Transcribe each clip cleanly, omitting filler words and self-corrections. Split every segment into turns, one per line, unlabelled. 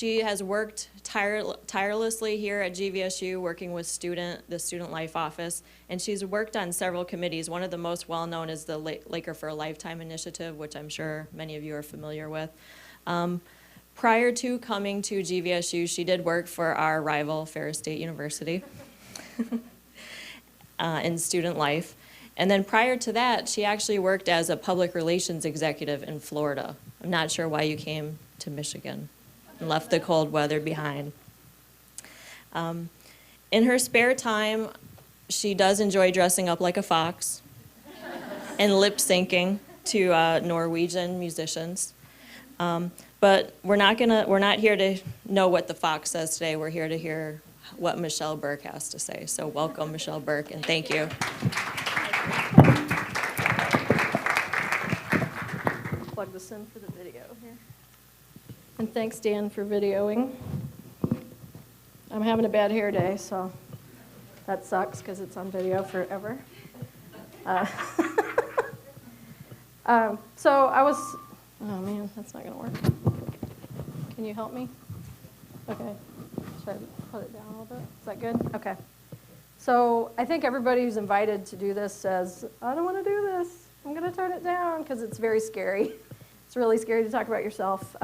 She has worked tirelessly here at GVSU, working with the Student Life Office, and she's worked on several committees. One of the most well-known is the Laker for a Lifetime initiative, which I'm sure many of you are familiar with. Prior to coming to GVSU, she did work for our rival, Ferris State University, in student life. And then prior to that, she actually worked as a public relations executive in Florida. I'm not sure why you came to Michigan and left the cold weather behind. In her spare time, she does enjoy dressing up like a fox and lip syncing to Norwegian musicians. But we're not here to know what the fox says today. We're here to hear what Michelle Burke has to say. So welcome, Michelle Burke, and thank you.
Plug this in for the video here. And thanks, Dan, for videoing. I'm having a bad hair day, so that sucks because it's on video forever. So I was, oh man, that's not going to work. Can you help me? Okay. Should I put it down a little bit? Is that good? Okay. So I think everybody who's invited to do this says, I don't want to do this. I'm going to turn it down because it's very scary. It's really scary to talk about yourself.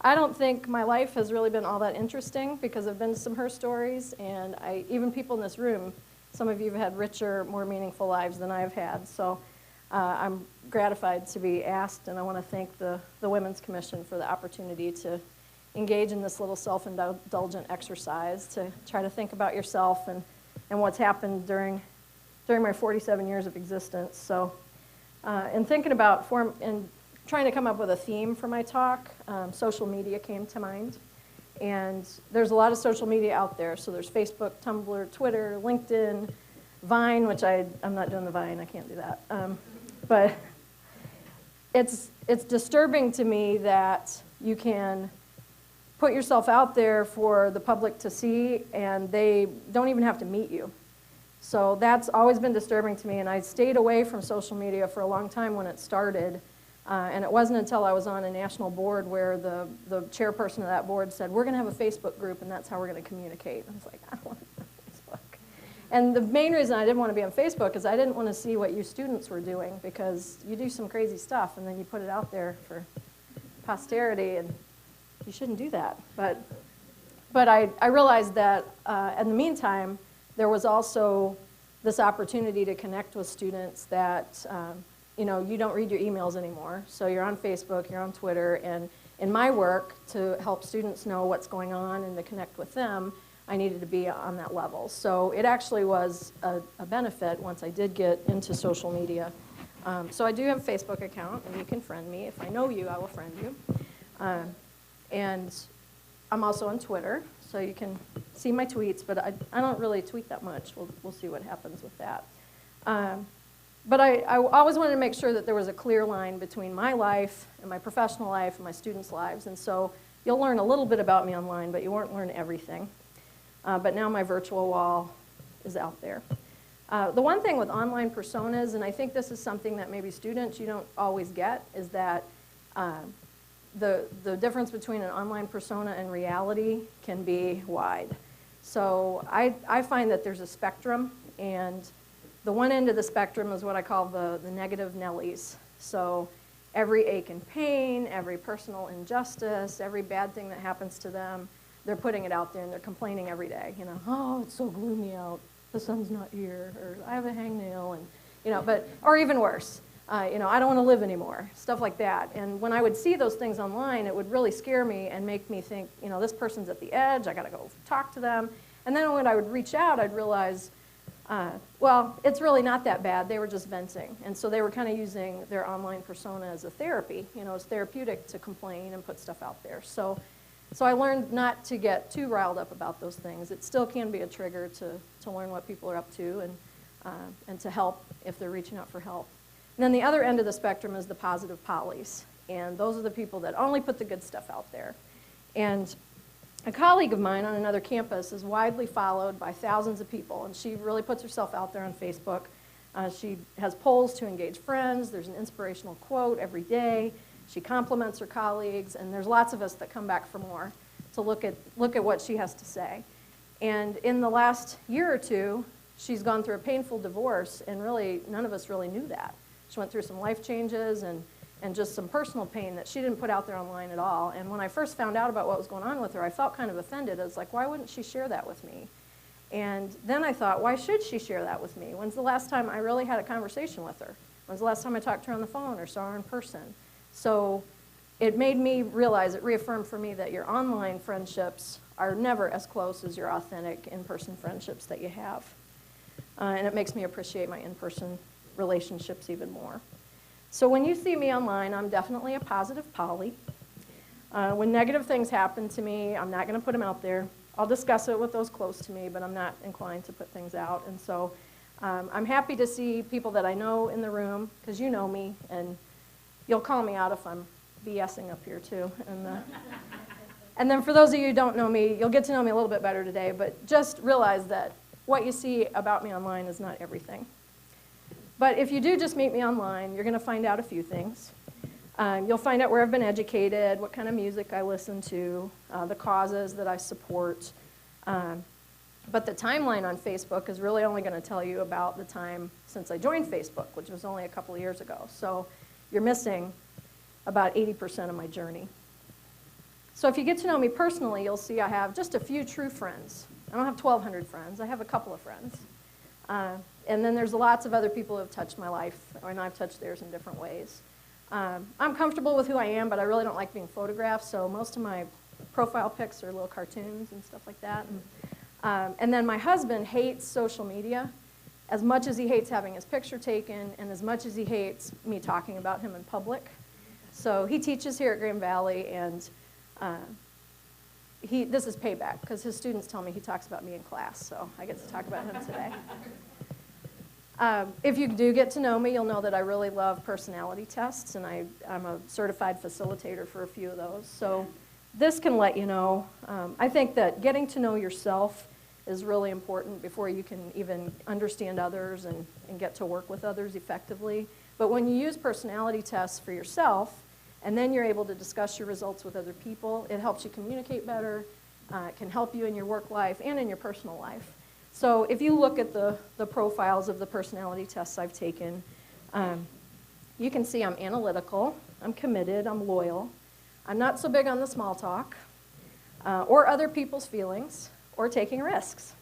I don't think my life has really been all that interesting because I've been to some of her stories, and even people in this room, some of you have had richer, more meaningful lives than I've had. So I'm gratified to be asked, and I want to thank the Women's Commission for the opportunity to engage in this little self-indulgent exercise to try to think about yourself and what's happened during my 47 years of existence. So in thinking about and trying to come up with a theme for my talk, social media came to mind. And there's a lot of social media out there. So there's Facebook, Tumblr, Twitter, LinkedIn, Vine, which I'm not doing the Vine, I can't do that. But it's disturbing to me that you can put yourself out there for the public to see, and they don't even have to meet you. So that's always been disturbing to me, and I stayed away from social media for a long time when it started, and it wasn't until I was on a national board where the chairperson of that board said, we're going to have a Facebook group, and that's how we're going to communicate. I was like, I don't want to be on Facebook. And the main reason I didn't want to be on Facebook is I didn't want to see what you students were doing, because you do some crazy stuff, and then you put it out there for posterity, and you shouldn't do that. But I realized that in the meantime, there was also this opportunity to connect with students that, you don't read your emails anymore. So you're on Facebook, you're on Twitter, and in my work to help students know what's going on and to connect with them, I needed to be on that level. So it actually was a benefit once I did get into social media. So I do have a Facebook account, and you can friend me. If I know you, I will friend you. And I'm also on Twitter, so you can see my tweets, but I don't really tweet that much. We'll see what happens with that. But I always wanted to make sure that there was a clear line between my life and my professional life and my students' lives. And so you'll learn a little bit about me online, but you won't learn everything. But now my virtual wall is out there. The one thing with online personas, and I think this is something that maybe students you don't always get, is that the difference between an online persona and reality can be wide. So I find that there's a spectrum, and the one end of the spectrum is what I call the negative Nellies. So every ache and pain, every personal injustice, every bad thing that happens to them, they're putting it out there and they're complaining every day. Oh, it's so gloomy out. The sun's not here, or I have a hangnail, and or even worse. I don't want to live anymore, stuff like that. And when I would see those things online, it would really scare me and make me think, this person's at the edge, I got to go talk to them. And then when I would reach out, I'd realize, well, it's really not that bad. They were just venting. And so they were kind of using their online persona as a therapy. It's therapeutic to complain and put stuff out there. So I learned not to get too riled up about those things. It still can be a trigger to learn what people are up to and to help if they're reaching out for help. And then the other end of the spectrum is the positive polys. And those are the people that only put the good stuff out there. And a colleague of mine on another campus is widely followed by thousands of people, and she really puts herself out there on Facebook. She has polls to engage friends. There's an inspirational quote every day. She compliments her colleagues, and there's lots of us that come back for more. to look at what she has to say. And in the last year or two, she's gone through a painful divorce, and really none of us really knew that. She went through some life changes and just some personal pain that she didn't put out there online at all. And when I first found out about what was going on with her, I felt kind of offended. I was like, why wouldn't she share that with me? And then I thought, why should she share that with me? When's the last time I really had a conversation with her? When's the last time I talked to her on the phone or saw her in person? So it made me realize, it reaffirmed for me that your online friendships are never as close as your authentic in-person friendships that you have. And it makes me appreciate my in-person relationships even more. So when you see me online, I'm definitely a positive Polly. When negative things happen to me, I'm not going to put them out there. I'll discuss it with those close to me, but I'm not inclined to put things out. And so I'm happy to see people that I know in the room, because you know me, and you'll call me out if I'm BSing up here too. And then for those of you who don't know me, you'll get to know me a little bit better today, but just realize that what you see about me online is not everything. But if you do just meet me online, you're going to find out a few things. You'll find out where I've been educated, what kind of music I listen to, the causes that I support. But the timeline on Facebook is really only going to tell you about the time since I joined Facebook, which was only a couple of years ago. So you're missing about 80% of my journey. So if you get to know me personally, you'll see I have just a few true friends. I don't have 1,200 friends. I have a couple of friends. And then there's lots of other people who have touched my life, and I've touched theirs in different ways. I'm comfortable with who I am, but I really don't like being photographed, so most of my profile pics are little cartoons and stuff like that. And then my husband hates social media as much as he hates having his picture taken and as much as he hates me talking about him in public. So he teaches here at Grand Valley, and this is payback, because his students tell me he talks about me in class, so I get to talk about him today. If you do get to know me, you'll know that I really love personality tests, and I'm a certified facilitator for a few of those. So this can let you know. I think that getting to know yourself is really important before you can even understand others and get to work with others effectively. But when you use personality tests for yourself, and then you're able to discuss your results with other people, it helps you communicate better. It can help you in your work life and in your personal life. So if you look at the profiles of the personality tests I've taken, you can see I'm analytical, I'm committed, I'm loyal. I'm not so big on the small talk, or other people's feelings, or taking risks.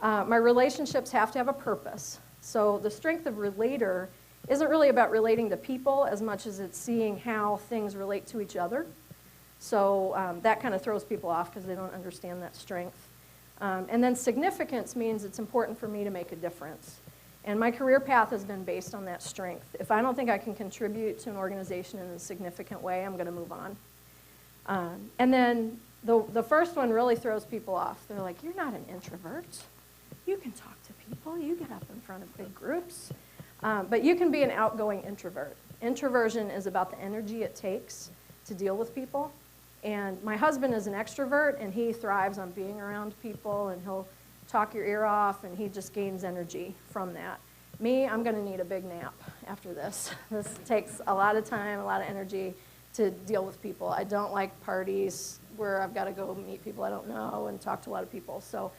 My relationships have to have a purpose. So the strength of relator isn't really about relating to people as much as it's seeing how things relate to each other. So that kind of throws people off because they don't understand that strength. And then significance means it's important for me to make a difference. And my career path has been based on that strength. If I don't think I can contribute to an organization in a significant way, I'm going to move on. And then the first one really throws people off. They're like, you're not an introvert. You can talk to people. You get up in front of big groups. But you can be an outgoing introvert. Introversion is about the energy it takes to deal with people. And my husband is an extrovert, and he thrives on being around people, and he'll talk your ear off, and he just gains energy from that. Me, I'm going to need a big nap after this. This takes a lot of time, a lot of energy to deal with people. I don't like parties where I've got to go meet people I don't know and talk to a lot of people. So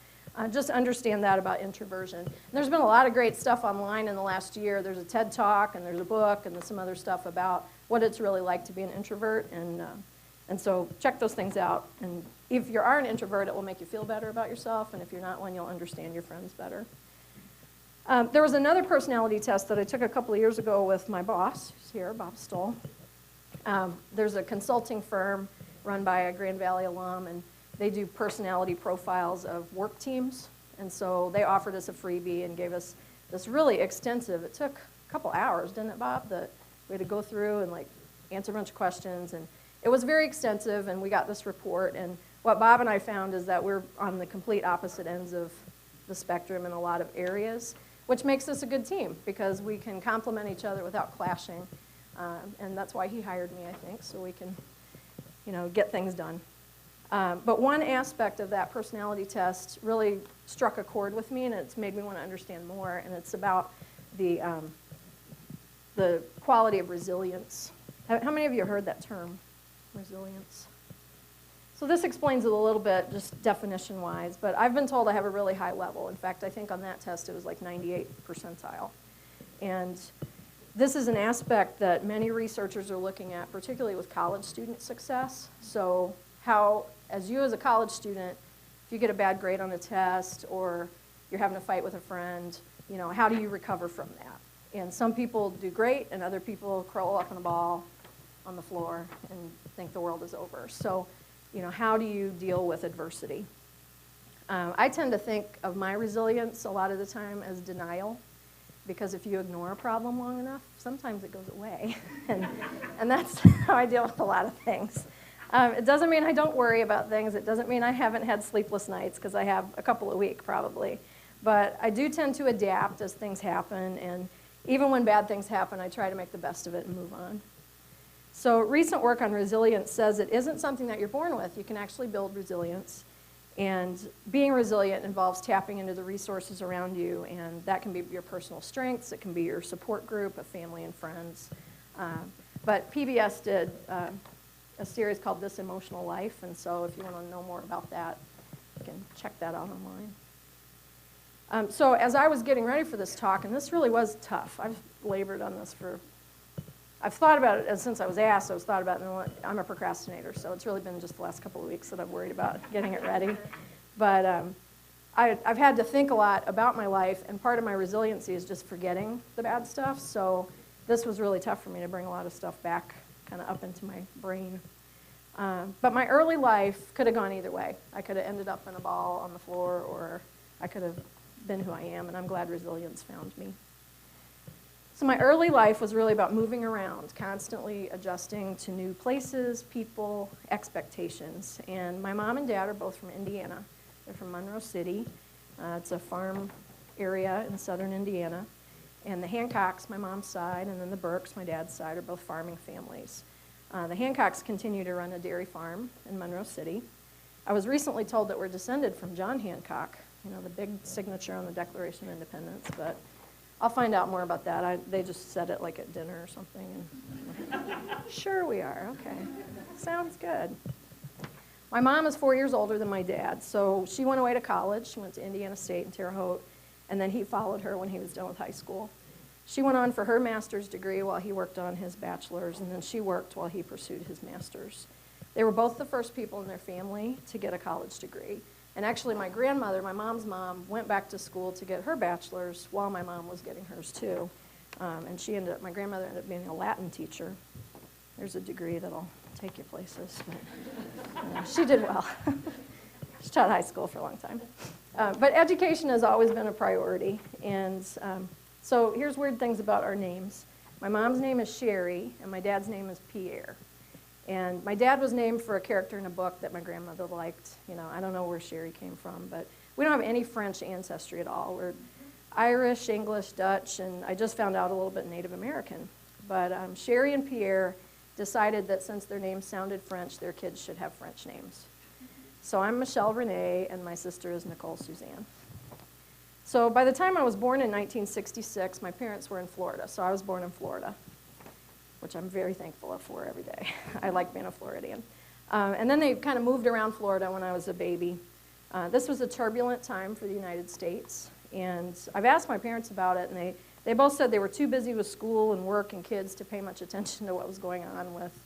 just understand that about introversion. And there's been a lot of great stuff online in the last year. There's a TED Talk, and there's a book, and there's some other stuff about what it's really like to be an introvert. And so check those things out. And if you are an introvert, it will make you feel better about yourself. And if you're not one, you'll understand your friends better. There was another personality test that I took a couple of years ago with my boss, who's here, Bob Stoll. There's a consulting firm run by a Grand Valley alum, and they do personality profiles of work teams. And so they offered us a freebie and gave us this really extensive, it took a couple hours, didn't it, Bob? That we had to go through and answer a bunch of questions. And it was very extensive, and we got this report. And what Bob and I found is that we're on the complete opposite ends of the spectrum in a lot of areas, which makes us a good team because we can complement each other without clashing. And that's why he hired me, I think, so we can, get things done. But one aspect of that personality test really struck a chord with me, and it's made me want to understand more, and it's about the quality of resilience. How many of you heard that term, resilience? So this explains it a little bit, just definition-wise, but I've been told I have a really high level. In fact, I think on that test it was like 98 percentile. And this is an aspect that many researchers are looking at, particularly with college student success. So how, as a college student, if you get a bad grade on a test or you're having a fight with a friend, how do you recover from that? And some people do great, and other people curl up in a ball on the floor and think the world is over. So, how do you deal with adversity? I tend to think of my resilience a lot of the time as denial, because if you ignore a problem long enough, sometimes it goes away. and that's how I deal with a lot of things. It doesn't mean I don't worry about things. It doesn't mean I haven't had sleepless nights, because I have a couple a week probably. But I do tend to adapt as things happen, and even when bad things happen, I try to make the best of it and move on. So recent work on resilience says it isn't something that you're born with. You can actually build resilience. And being resilient involves tapping into the resources around you, and that can be your personal strengths, it can be your support group of family and friends. But PBS did a series called This Emotional Life, and so if you want to know more about that, you can check that out online. So as I was getting ready for this talk, and this really was tough, I've labored on this I've thought about it since I was asked. I was thought about it. I'm a procrastinator, so it's really been just the last couple of weeks that I've worried about getting it ready. But I've had to think a lot about my life, and part of my resiliency is just forgetting the bad stuff. So this was really tough for me to bring a lot of stuff back, kind of up into my brain. But my early life could have gone either way. I could have ended up in a ball on the floor, or I could have been who I am, and I'm glad resilience found me. So my early life was really about moving around, constantly adjusting to new places, people, expectations. And my mom and dad are both from Indiana. They're from Monroe City. It's a farm area in southern Indiana. And the Hancocks, my mom's side, and then the Burkes, my dad's side, are both farming families. The Hancocks continue to run a dairy farm in Monroe City. I was recently told that we're descended from John Hancock, the big signature on the Declaration of Independence, but I'll find out more about that. They just said it like at dinner or something. And sure we are, okay. Sounds good. My mom is 4 years older than my dad, so she went away to college. She went to Indiana State in Terre Haute, and then he followed her when he was done with high school. She went on for her master's degree while he worked on his bachelor's, and then she worked while he pursued his master's. They were both the first people in their family to get a college degree. And actually, my grandmother, my mom's mom, went back to school to get her bachelor's while my mom was getting hers too. And my grandmother ended up being a Latin teacher. There's a degree that'll take you places. But, she did well. She taught high school for a long time. But education has always been a priority. And so here's weird things about our names. My mom's name is Sherry, and my dad's name is Pierre. And my dad was named for a character in a book that my grandmother liked. I don't know where Sherry came from, but we don't have any French ancestry at all. We're Irish, English, Dutch, and I just found out a little bit Native American. But Sherry and Pierre decided that since their names sounded French, their kids should have French names. So I'm Michelle Renee, and my sister is Nicole Suzanne. So by the time I was born in 1966, my parents were in Florida, so I was born in Florida, which I'm very thankful for every day. I like being a Floridian. And then they kind of moved around Florida when I was a baby. This was a turbulent time for the United States, and I've asked my parents about it, and they both said they were too busy with school and work and kids to pay much attention to what was going on with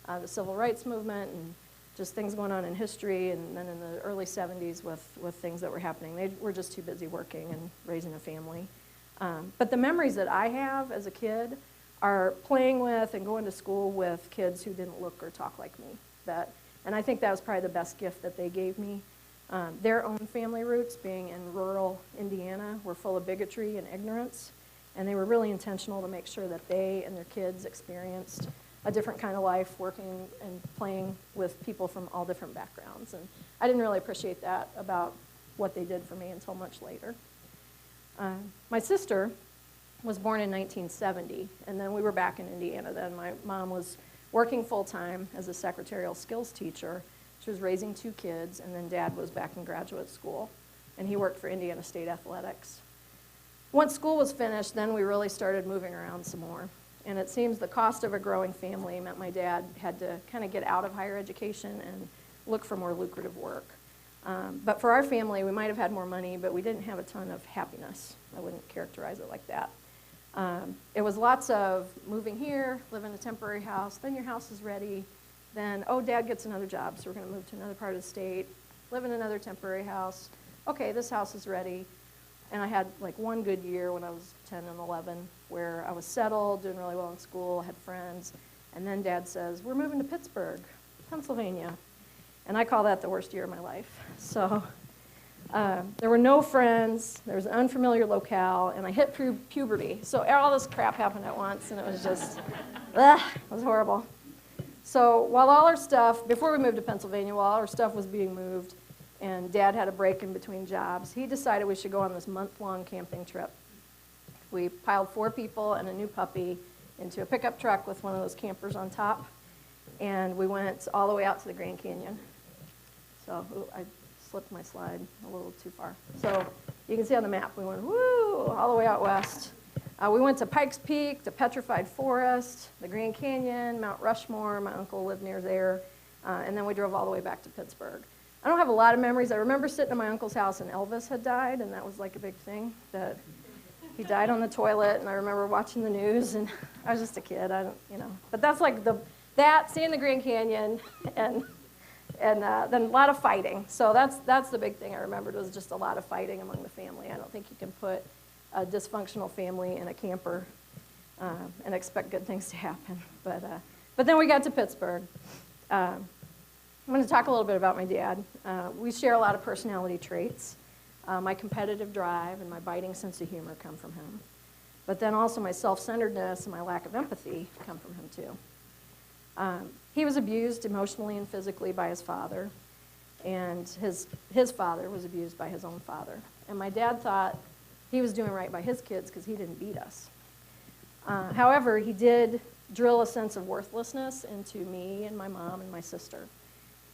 the civil rights movement and just things going on in history, and then in the early 70s with things that were happening. They were just too busy working and raising a family. But the memories that I have as a kid are playing with and going to school with kids who didn't look or talk like me. And I think that was probably the best gift that they gave me. Their own family roots, being in rural Indiana, were full of bigotry and ignorance, and they were really intentional to make sure that they and their kids experienced a different kind of life, working and playing with people from all different backgrounds. And I didn't really appreciate that about what they did for me until much later. My sister was born in 1970, and then we were back in Indiana then. My mom was working full-time as a secretarial skills teacher. She was raising 2 kids, and then Dad was back in graduate school, and he worked for Indiana State Athletics. Once school was finished, then we really started moving around some more. And it seems the cost of a growing family meant my dad had to kind of get out of higher education and look for more lucrative work. But for our family, we might have had more money, but we didn't have a ton of happiness. I wouldn't characterize it like that. It was lots of moving here, live in a temporary house, then your house is ready, then, oh, Dad gets another job, so we're going to move to another part of the state, live in another temporary house. Okay, this house is ready. And I had like one good year when I was 10 and 11 where I was settled, doing really well in school, had friends. And then Dad says, we're moving to Pittsburgh, Pennsylvania. And I call that the worst year of my life. So there were no friends, there was an unfamiliar locale, and I hit puberty. So all this crap happened at once, and it was just, it was horrible. So while all our stuff, before we moved to Pennsylvania, while all our stuff was being moved, and Dad had a break in between jobs, he decided we should go on this month-long camping trip. We piled 4 people and a new puppy into a pickup truck with one of those campers on top, and we went all the way out to the Grand Canyon. So I slipped my slide a little too far. So you can see on the map, we went, woo, all the way out west. We went to Pikes Peak, to Petrified Forest, the Grand Canyon, Mount Rushmore. My uncle lived near there. And then we drove all the way back to Pittsburgh. I don't have a lot of memories. I remember sitting at my uncle's house and Elvis had died, and that was like a big thing, that he died on the toilet, and I remember watching the news, and I was just a kid. I don't, you know. But that's like seeing the Grand Canyon, and then a lot of fighting. So that's the big thing I remembered, was just a lot of fighting among the family. I don't think you can put a dysfunctional family in a camper and expect good things to happen. But then we got to Pittsburgh. I'm going to talk a little bit about my dad. We share a lot of personality traits. My competitive drive and my biting sense of humor come from him. But then also my self-centeredness and my lack of empathy come from him too. He was abused emotionally and physically by his father, and his father was abused by his own father. And my dad thought he was doing right by his kids because he didn't beat us. However, he did drill a sense of worthlessness into me and my mom and my sister.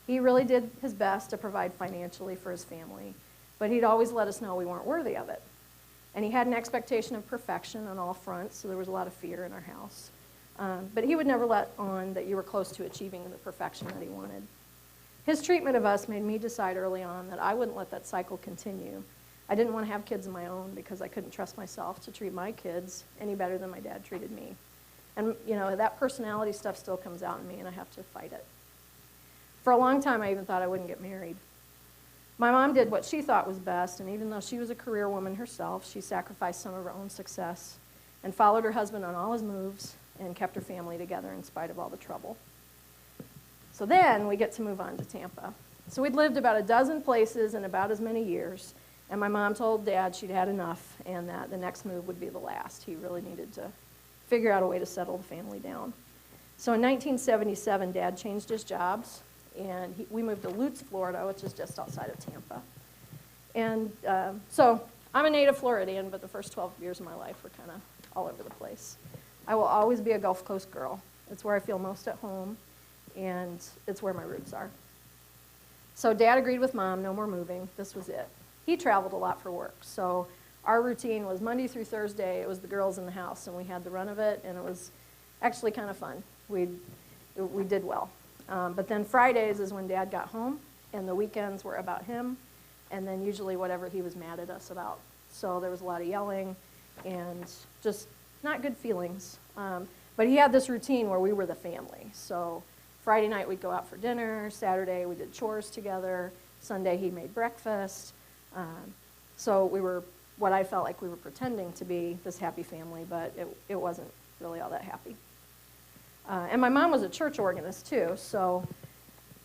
He really did his best to provide financially for his family, but he'd always let us know we weren't worthy of it. And he had an expectation of perfection on all fronts, so there was a lot of fear in our house. But he would never let on that you were close to achieving the perfection that he wanted. His treatment of us made me decide early on that I wouldn't let that cycle continue. I didn't want to have kids of my own because I couldn't trust myself to treat my kids any better than my dad treated me. And you know, that personality stuff still comes out in me, and I have to fight it. For a long time, I even thought I wouldn't get married. My mom did what she thought was best, and even though she was a career woman herself, she sacrificed some of her own success and followed her husband on all his moves and kept her family together in spite of all the trouble. So then we get to move on to Tampa. So we'd lived about a dozen places in about as many years, and my mom told Dad she'd had enough and that the next move would be the last. He really needed to figure out a way to settle the family down. So in 1977, Dad changed his jobs, and we moved to Lutz, Florida, which is just outside of Tampa. And so I'm a native Floridian, but the first 12 years of my life were kind of all over the place. I will always be a Gulf Coast girl. It's where I feel most at home, and it's where my roots are. So Dad agreed with Mom, no more moving. This was it. He traveled a lot for work, so our routine was Monday through Thursday. It was the girls in the house, and we had the run of it, and it was actually kind of fun. We did well. But then Fridays is when Dad got home, and the weekends were about him, and then usually whatever he was mad at us about. So there was a lot of yelling and just not good feelings. But he had this routine where we were the family. So Friday night we'd go out for dinner, Saturday we did chores together, Sunday he made breakfast. So we were what I felt like we were pretending to be this happy family, but it wasn't really all that happy. And my mom was a church organist too, so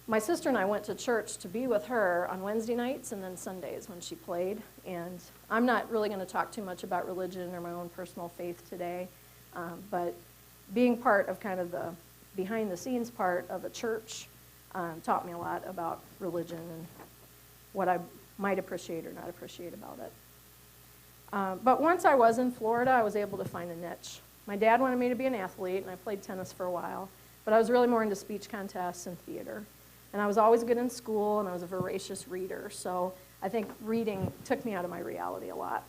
my sister and I went to church to be with her on Wednesday nights and then Sundays when she played. And I'm not really going to talk too much about religion or my own personal faith today, but being part of kind of the behind-the-scenes part of a church taught me a lot about religion and what I might appreciate or not appreciate about it. But once I was in Florida, I was able to find a niche. My dad wanted me to be an athlete, and I played tennis for a while, but I was really more into speech contests and theater. And I was always good in school, and I was a voracious reader, so I think reading took me out of my reality a lot.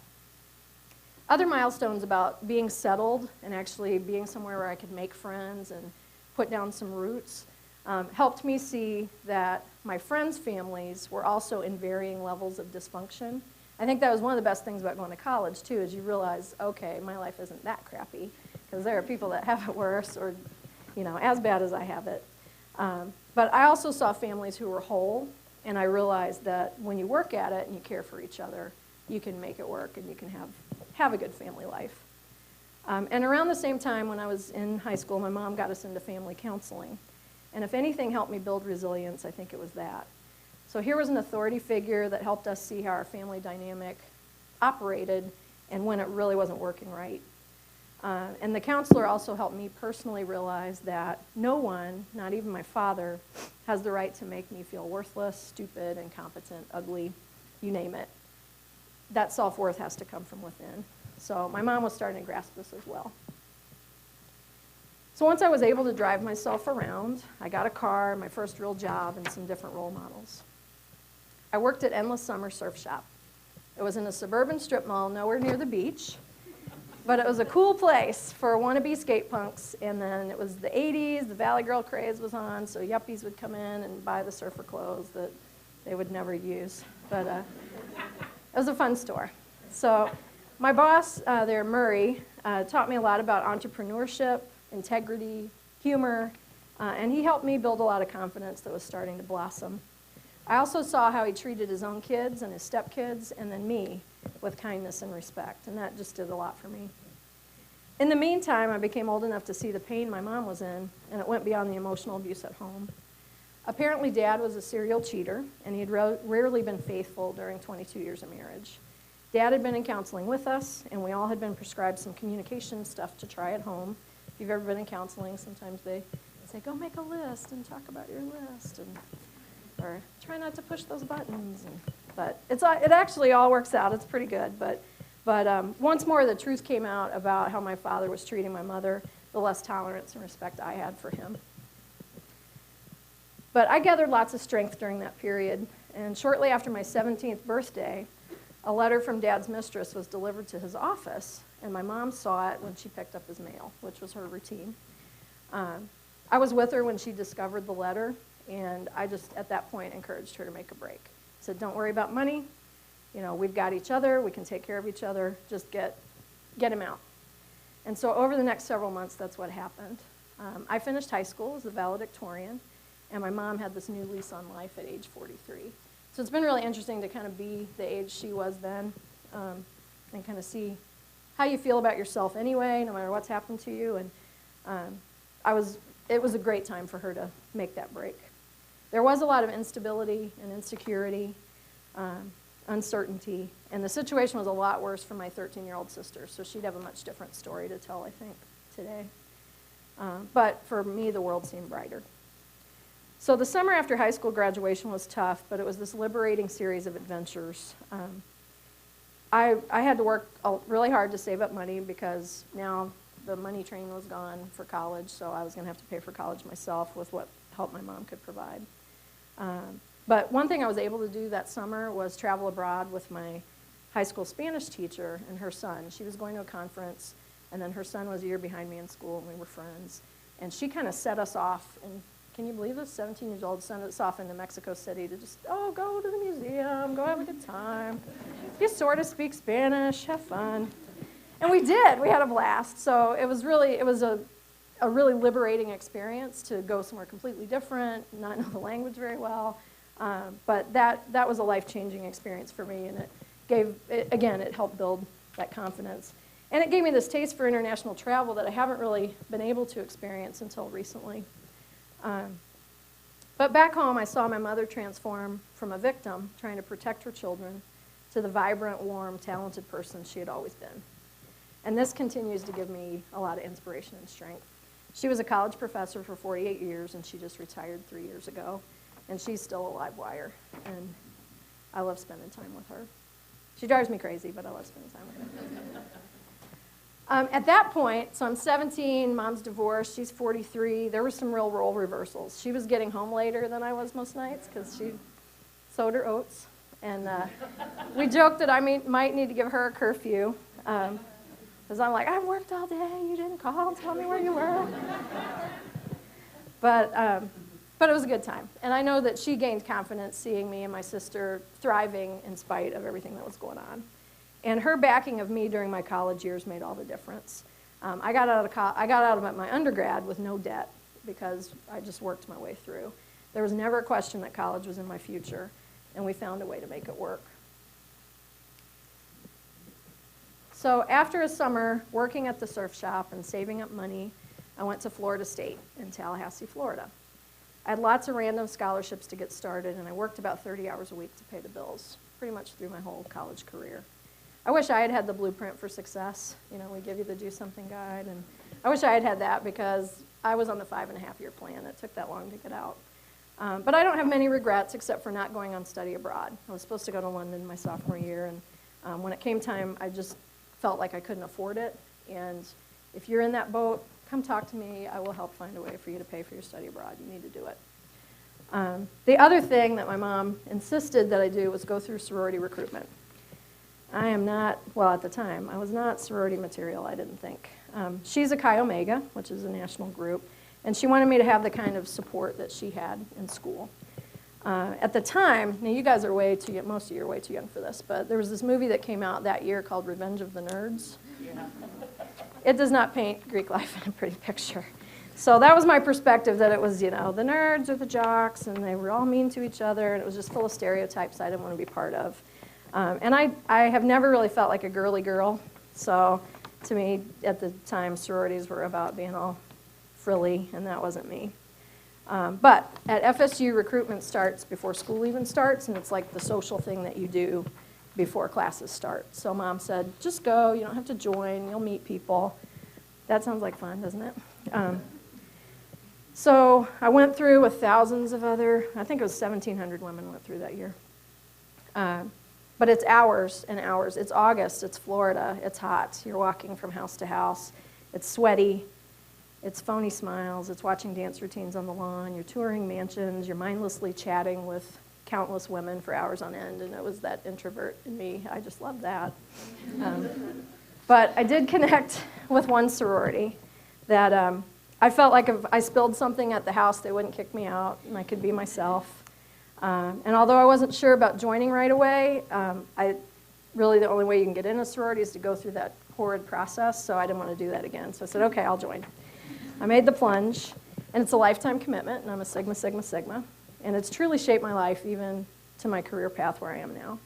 Other milestones about being settled and actually being somewhere where I could make friends and put down some roots helped me see that my friends' families were also in varying levels of dysfunction. I think that was one of the best things about going to college, too, is you realize, okay, my life isn't that crappy, because there are people that have it worse or, as bad as I have it. But I also saw families who were whole, and I realized that when you work at it and you care for each other, you can make it work and you can have a good family life. And around the same time when I was in high school, my mom got us into family counseling. And if anything helped me build resilience, I think it was that. So here was an authority figure that helped us see how our family dynamic operated and when it really wasn't working right. And the counselor also helped me personally realize that no one, not even my father, has the right to make me feel worthless, stupid, incompetent, ugly, you name it. That self-worth has to come from within. So my mom was starting to grasp this as well. So once I was able to drive myself around, I got a car, my first real job, and some different role models. I worked at Endless Summer Surf Shop. It was in a suburban strip mall nowhere near the beach, but it was a cool place for wannabe skate punks, and then it was the 80s, the Valley Girl craze was on, so yuppies would come in and buy the surfer clothes that they would never use. But it was a fun store. So my boss there, Murray, taught me a lot about entrepreneurship, integrity, humor, and he helped me build a lot of confidence that was starting to blossom. I also saw how he treated his own kids and his stepkids, and then me, with kindness and respect, and that just did a lot for me. In the meantime, I became old enough to see the pain my mom was in, and it went beyond the emotional abuse at home. Apparently, Dad was a serial cheater, and he had rarely been faithful during 22 years of marriage. Dad had been in counseling with us, and we all had been prescribed some communication stuff to try at home. If you've ever been in counseling, sometimes they say, go make a list and talk about your list, or try not to push those buttons. But it actually all works out. It's pretty good. But once more, the truth came out about how my father was treating my mother, the less tolerance and respect I had for him. But I gathered lots of strength during that period, and shortly after my 17th birthday, a letter from Dad's mistress was delivered to his office, and my mom saw it when she picked up his mail, which was her routine. I was with her when she discovered the letter, and I just, at that point, encouraged her to make a break. I said, don't worry about money. We've got each other. We can take care of each other. Just get him out. And so over the next several months, that's what happened. I finished high school as a valedictorian, and my mom had this new lease on life at age 43. So it's been really interesting to kind of be the age she was then, and kind of see how you feel about yourself anyway, no matter what's happened to you. And it was a great time for her to make that break. There was a lot of instability and insecurity, uncertainty, and the situation was a lot worse for my 13-year-old sister, so she'd have a much different story to tell, I think, today. But for me, the world seemed brighter. So the summer after high school graduation was tough, but it was this liberating series of adventures. I had to work really hard to save up money because now the money train was gone for college, so I was going to have to pay for college myself with what help my mom could provide. But one thing I was able to do that summer was travel abroad with my high school Spanish teacher and her son. She was going to a conference, and then her son was a year behind me in school, and we were friends. And she kind of set us off, and can you believe this? 17 years old, sent us off into Mexico City to just, go to the museum, go have a good time. You sort of speak Spanish, have fun. And we did. We had a blast. So it was a really liberating experience to go somewhere completely different, not know the language very well. But that was a life-changing experience for me, and it helped build that confidence. And it gave me this taste for international travel that I haven't really been able to experience until recently. But back home, I saw my mother transform from a victim trying to protect her children to the vibrant, warm, talented person she had always been. And this continues to give me a lot of inspiration and strength. She was a college professor for 48 years, and she just retired 3 years ago. And she's still a live wire, and I love spending time with her. She drives me crazy, but I love spending time with her. At that point, so I'm 17, mom's divorced, she's 43. There were some real role reversals. She was getting home later than I was most nights because she sowed her oats. And we joked that I might need to give her a curfew because I'm like, I've worked all day, you didn't call and tell me where you were. But But it was a good time. And I know that she gained confidence seeing me and my sister thriving in spite of everything that was going on. And her backing of me during my college years made all the difference. I got out of my undergrad with no debt because I just worked my way through. There was never a question that college was in my future, and we found a way to make it work. So after a summer working at the surf shop and saving up money, I went to Florida State in Tallahassee, Florida. I had lots of random scholarships to get started, and I worked about 30 hours a week to pay the bills, pretty much through my whole college career. I wish I had had the blueprint for success. You know, we give you the do something guide, and I wish I had had that because I was on the 5.5-year plan. It took that long to get out. But I don't have many regrets except for not going on study abroad. I was supposed to go to London my sophomore year, and when it came time, I just felt like I couldn't afford it. And if you're in that boat, come talk to me. I will help find a way for you to pay for your study abroad. You need to do it. The other thing that my mom insisted that I do was go through sorority recruitment. I am not, well, at the time, I was not sorority material, I didn't think. She's a Chi Omega, which is a national group, and she wanted me to have the kind of support that she had in school. At the time, now you guys are way too young, most of you are way too young for this, but there was this movie that came out that year called Revenge of the Nerds. Yeah. It does not paint Greek life in a pretty picture. So that was my perspective, that it was, you know, the nerds or the jocks, and they were all mean to each other, and it was just full of stereotypes I didn't want to be part of. And I have never really felt like a girly girl, so to me, at the time, sororities were about being all frilly, and that wasn't me. But at FSU, recruitment starts before school even starts, and it's like the social thing that you do before classes start. So Mom said, just go, you don't have to join, you'll meet people. That sounds like fun, doesn't it? So I went through with thousands of other, I think it was 1,700 women went through that year. But it's hours and hours. It's August, it's Florida, it's hot. You're walking from house to house. It's sweaty. It's phony smiles. It's watching dance routines on the lawn. You're touring mansions. You're mindlessly chatting with countless women for hours on end. And it was that introvert in me. I just loved that. But I did connect with one sorority that I felt like if I spilled something at the house, they wouldn't kick me out, and I could be myself. And although I wasn't sure about joining right away, really the only way you can get in a sorority is to go through that horrid process, so I didn't want to do that again. So I said, okay, I'll join. I made the plunge, and it's a lifetime commitment, and I'm a Sigma, Sigma, Sigma. And it's truly shaped my life, even to my career path where I am now.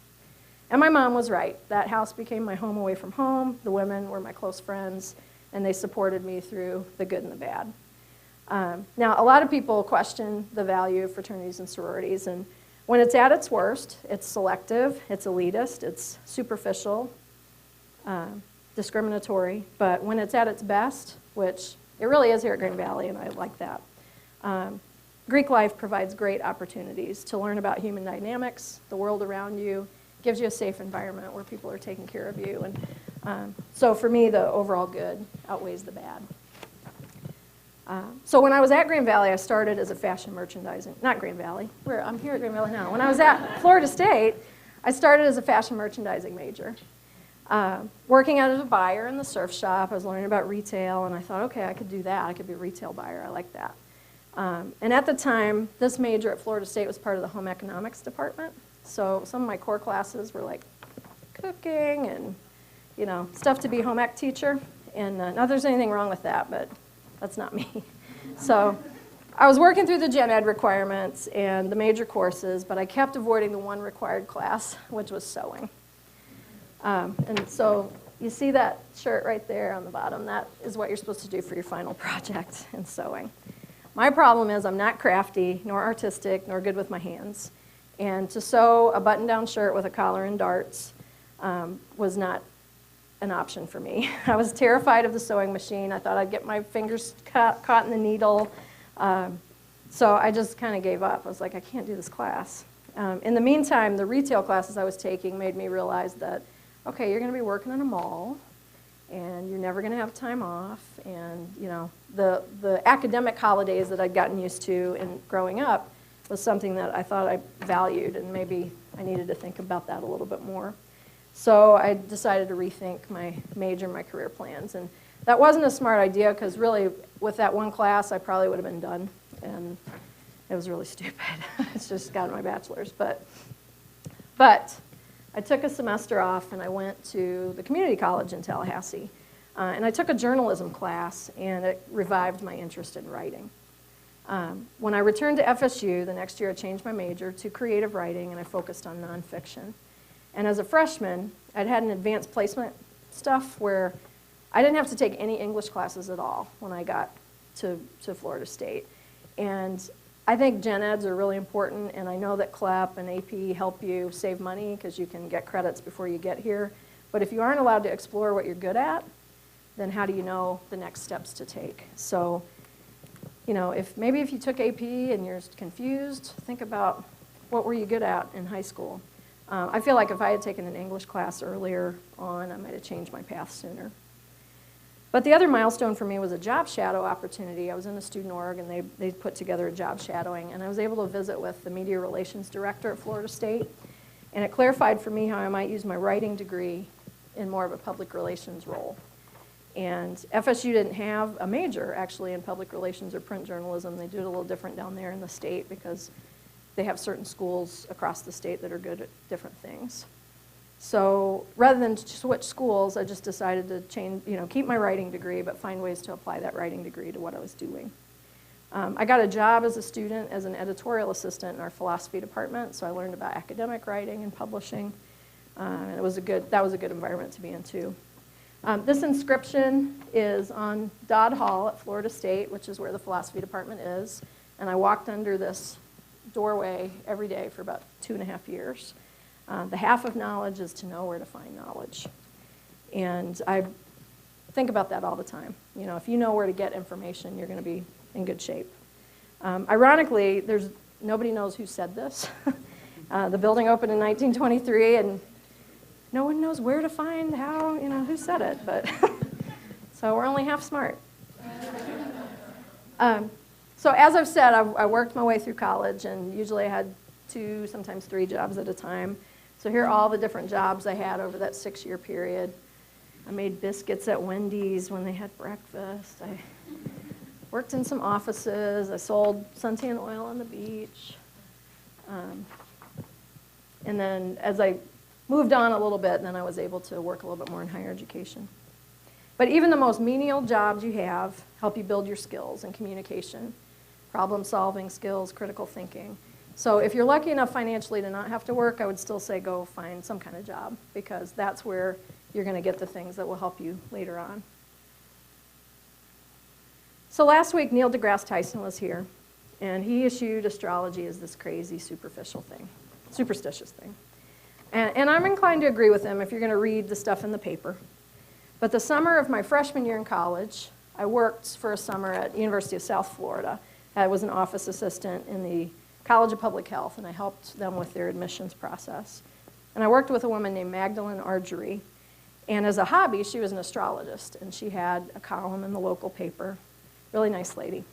And my mom was right. That house became my home away from home. The women were my close friends, and they supported me through the good and the bad. Now, a lot of people question the value of fraternities and sororities, and when it's at its worst, it's selective, it's elitist, it's superficial, discriminatory, but when it's at its best, which it really is here at Green Valley, and I like that, Greek life provides great opportunities to learn about human dynamics, the world around you, gives you a safe environment where people are taking care of you, and so for me, the overall good outweighs the bad. So when I was at Green Valley, I started as a fashion merchandising, not Green Valley, I'm here at Green Valley now. When I was at Florida State, I started as a fashion merchandising major. Working as a buyer in the surf shop, I was learning about retail, and I thought, okay, I could do that. I could be a retail buyer. I like that. And at the time, this major at Florida State was part of the home economics department. So some of my core classes were like cooking and, you know, stuff to be home ec teacher. And not that there's anything wrong with that, but that's not me. So I was working through the gen ed requirements and the major courses, but I kept avoiding the one required class, which was sewing. And so you see that shirt right there on the bottom. That is what you're supposed to do for your final project in sewing. My problem is I'm not crafty, nor artistic, nor good with my hands. And to sew a button-down shirt with a collar and darts was not an option for me. I was terrified of the sewing machine. I thought I'd get my fingers caught in the needle. So I just kind of gave up. I was like, I can't do this class. In the meantime, the retail classes I was taking made me realize that, okay, you're going to be working in a mall, and you're never going to have time off. And you know, the academic holidays that I'd gotten used to in growing up was something that I thought I valued, and maybe I needed to think about that a little bit more. So I decided to rethink my major, my career plans. And that wasn't a smart idea because really with that one class, I probably would have been done. And It was really stupid. It's just got my bachelor's. But I took a semester off and I went to the community college in Tallahassee. And I took a journalism class, and it revived my interest in writing. When I returned to FSU, the next year I changed my major to creative writing, and I focused on nonfiction. And as a freshman, I'd had an advanced placement stuff where I didn't have to take any English classes at all when I got to Florida State. And I think gen eds are really important, and I know that CLEP and AP help you save money because you can get credits before you get here. But if you aren't allowed to explore what you're good at, then how do you know the next steps to take? So, you know, if you took AP and you're confused, think about what were you good at in high school. I feel like if I had taken an English class earlier on, I might have changed my path sooner. But the other milestone for me was a job shadow opportunity. I was in the student org, and they put together a job shadowing, and I was able to visit with the media relations director at Florida State, and it clarified for me how I might use my writing degree in more of a public relations role. And FSU didn't have a major, actually, in public relations or print journalism. They do it a little different down there in the state because they have certain schools across the state that are good at different things. So rather than switch schools, I just decided to keep my writing degree, but find ways to apply that writing degree to what I was doing. I got a job as a student as an editorial assistant in our philosophy department, so I learned about academic writing and publishing. And that was a good environment to be in, too. This inscription is on Dodd Hall at Florida State, which is where the philosophy department is. And I walked under this doorway every day for about 2.5 years. The half of knowledge is to know where to find knowledge. And I think about that all the time. You know, if you know where to get information, you're going to be in good shape. Ironically, nobody knows who said this. The building opened in 1923, and no one knows where to find who said it. But so we're only half smart. So as I've said, I worked my way through college, and usually I had 2, sometimes 3 jobs at a time. So here are all the different jobs I had over that 6-year period. I made biscuits at Wendy's when they had breakfast. I worked in some offices. I sold suntan oil on the beach. And then as I moved on a little bit, then I was able to work a little bit more in higher education. But even the most menial jobs you have help you build your skills in communication, problem-solving skills, critical thinking. So if you're lucky enough financially to not have to work, I would still say go find some kind of job, because that's where you're going to get the things that will help you later on. So last week, Neil deGrasse Tyson was here, and he issued astrology as this crazy, superstitious thing. And I'm inclined to agree with him if you're going to read the stuff in the paper. But the summer of my freshman year in college, I worked for a summer at the University of South Florida. I was an office assistant in the College of Public Health, and I helped them with their admissions process. And I worked with a woman named Magdalene Argery. And as a hobby, she was an astrologist, and she had a column in the local paper. Really nice lady.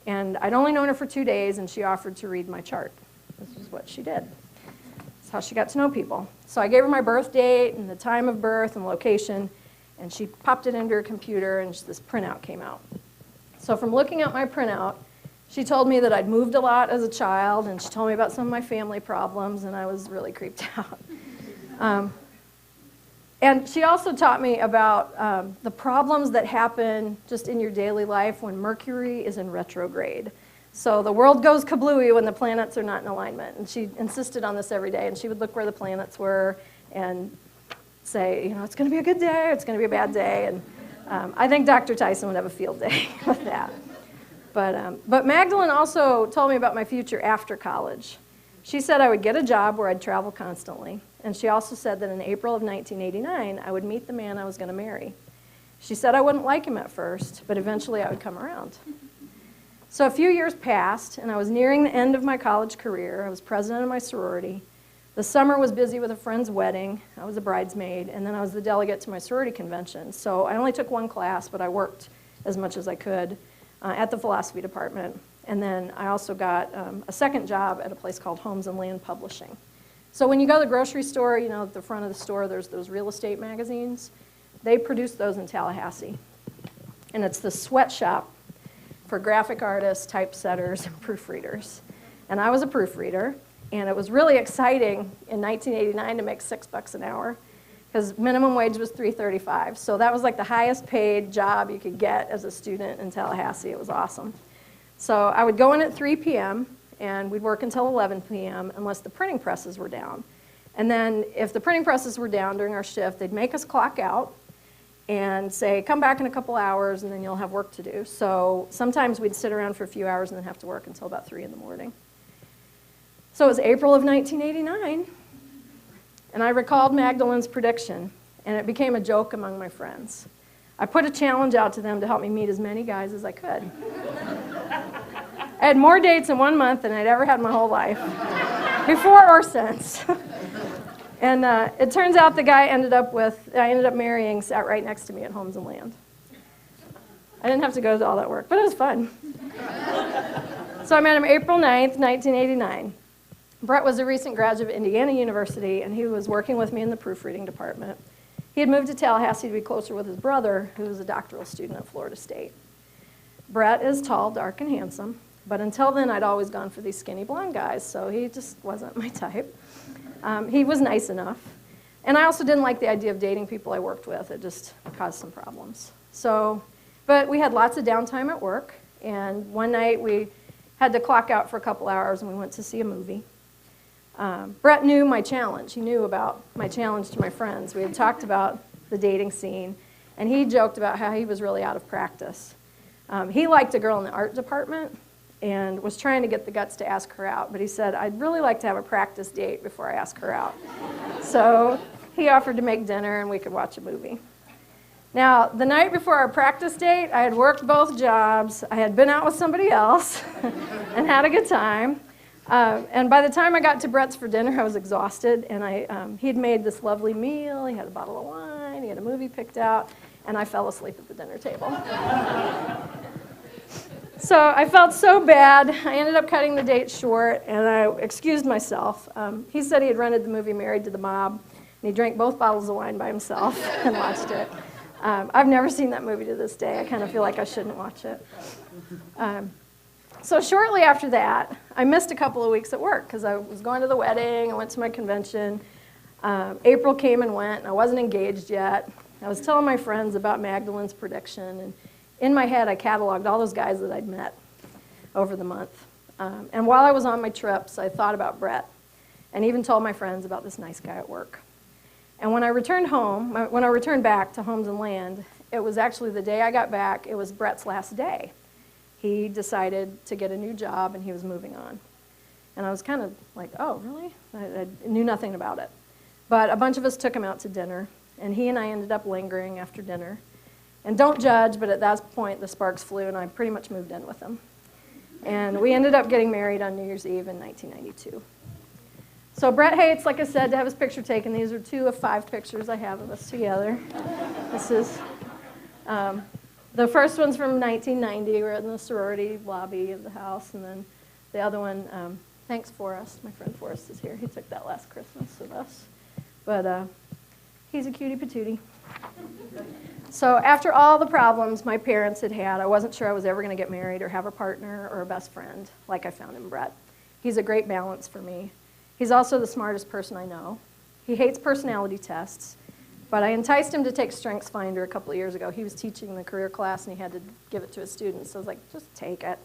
And I'd only known her for 2 days, and she offered to read my chart. This is what she did. That's how she got to know people. So I gave her my birth date and the time of birth and location, and she popped it into her computer, and this printout came out. So from looking at my printout, she told me that I'd moved a lot as a child, and she told me about some of my family problems, and I was really creeped out. And she also taught me about the problems that happen just in your daily life when Mercury is in retrograde. So the world goes kablooey when the planets are not in alignment. And she insisted on this every day, and she would look where the planets were and say, it's going to be a good day, or it's going to be a bad day. And I think Dr. Tyson would have a field day with that. But Magdalene also told me about my future after college. She said I would get a job where I'd travel constantly. And she also said that in April of 1989, I would meet the man I was going to marry. She said I wouldn't like him at first, but eventually I would come around. So a few years passed, and I was nearing the end of my college career. I was president of my sorority. The summer was busy with a friend's wedding. I was a bridesmaid, and then I was the delegate to my sorority convention. So I only took 1 class, but I worked as much as I could at the philosophy department. And then I also got a second job at a place called Homes and Land Publishing. So when you go to the grocery store, at the front of the store, there's those real estate magazines. They produce those in Tallahassee. And it's the sweatshop for graphic artists, typesetters, and proofreaders. and I was a proofreader, and it was really exciting in 1989 to make $6 an hour, because minimum wage was $3.35. So that was like the highest paid job you could get as a student in Tallahassee. It was awesome. So I would go in at 3 p.m., and we'd work until 11 p.m. unless the printing presses were down. And then if the printing presses were down during our shift, they'd make us clock out and say, come back in a couple hours, and then you'll have work to do. So sometimes we'd sit around for a few hours and then have to work until about 3 in the morning. So it was April of 1989, and I recalled Magdalene's prediction, and it became a joke among my friends. I put a challenge out to them to help me meet as many guys as I could. I had more dates in 1 month than I'd ever had in my whole life, before or since. And it turns out the guy I ended up marrying sat right next to me at Homes and Land. I didn't have to go to all that work, but it was fun. So I met him April 9th, 1989. Brett was a recent graduate of Indiana University, and he was working with me in the proofreading department. He had moved to Tallahassee to be closer with his brother, who was a doctoral student at Florida State. Brett is tall, dark, and handsome. But until then, I'd always gone for these skinny blonde guys, so he just wasn't my type. He was nice enough. And I also didn't like the idea of dating people I worked with. It just caused some problems. But we had lots of downtime at work, and one night we had to clock out for a couple hours, and we went to see a movie. Brett knew my challenge. He knew about my challenge to my friends. We had talked about the dating scene, and he joked about how he was really out of practice. He liked a girl in the art department, and was trying to get the guts to ask her out. But he said, I'd really like to have a practice date before I ask her out. So he offered to make dinner, and we could watch a movie. Now, the night before our practice date, I had worked both jobs. I had been out with somebody else and had a good time. And by the time I got to Brett's for dinner, I was exhausted. And he'd made this lovely meal. He had a bottle of wine. He had a movie picked out. And I fell asleep at the dinner table. So I felt so bad. I ended up cutting the date short, and I excused myself. He said he had rented the movie Married to the Mob, and he drank both bottles of wine by himself and watched it. I've never seen that movie to this day. I kind of feel like I shouldn't watch it. So shortly after that, I missed a couple of weeks at work because I was going to the wedding, I went to my convention. April came and went, and I wasn't engaged yet. I was telling my friends about Magdalene's prediction, and in my head, I cataloged all those guys that I'd met over the month. And while I was on my trips, I thought about Brett and even told my friends about this nice guy at work. And when I returned back to Homes and Land, it was actually the day I got back, it was Brett's last day. He decided to get a new job, and he was moving on. And I was kind of like, oh, really? I knew nothing about it. But a bunch of us took him out to dinner, and he and I ended up lingering after dinner. And don't judge, but at that point, the sparks flew, and I pretty much moved in with him. And we ended up getting married on New Year's Eve in 1992. So Brett hates, like I said, to have his picture taken. These are 2 of 5 pictures I have of us together. This is, the first one's from 1990. We're in the sorority lobby of the house. And then the other one, thanks Forrest. My friend Forrest is here. He took that last Christmas with us. But he's a cutie patootie. So after all the problems my parents had had, I wasn't sure I was ever going to get married or have a partner or a best friend like I found in Brett. He's a great balance for me. He's also the smartest person I know. He hates personality tests, but I enticed him to take StrengthsFinder a couple of years ago. He was teaching the career class, and he had to give it to his students. So I was like, just take it.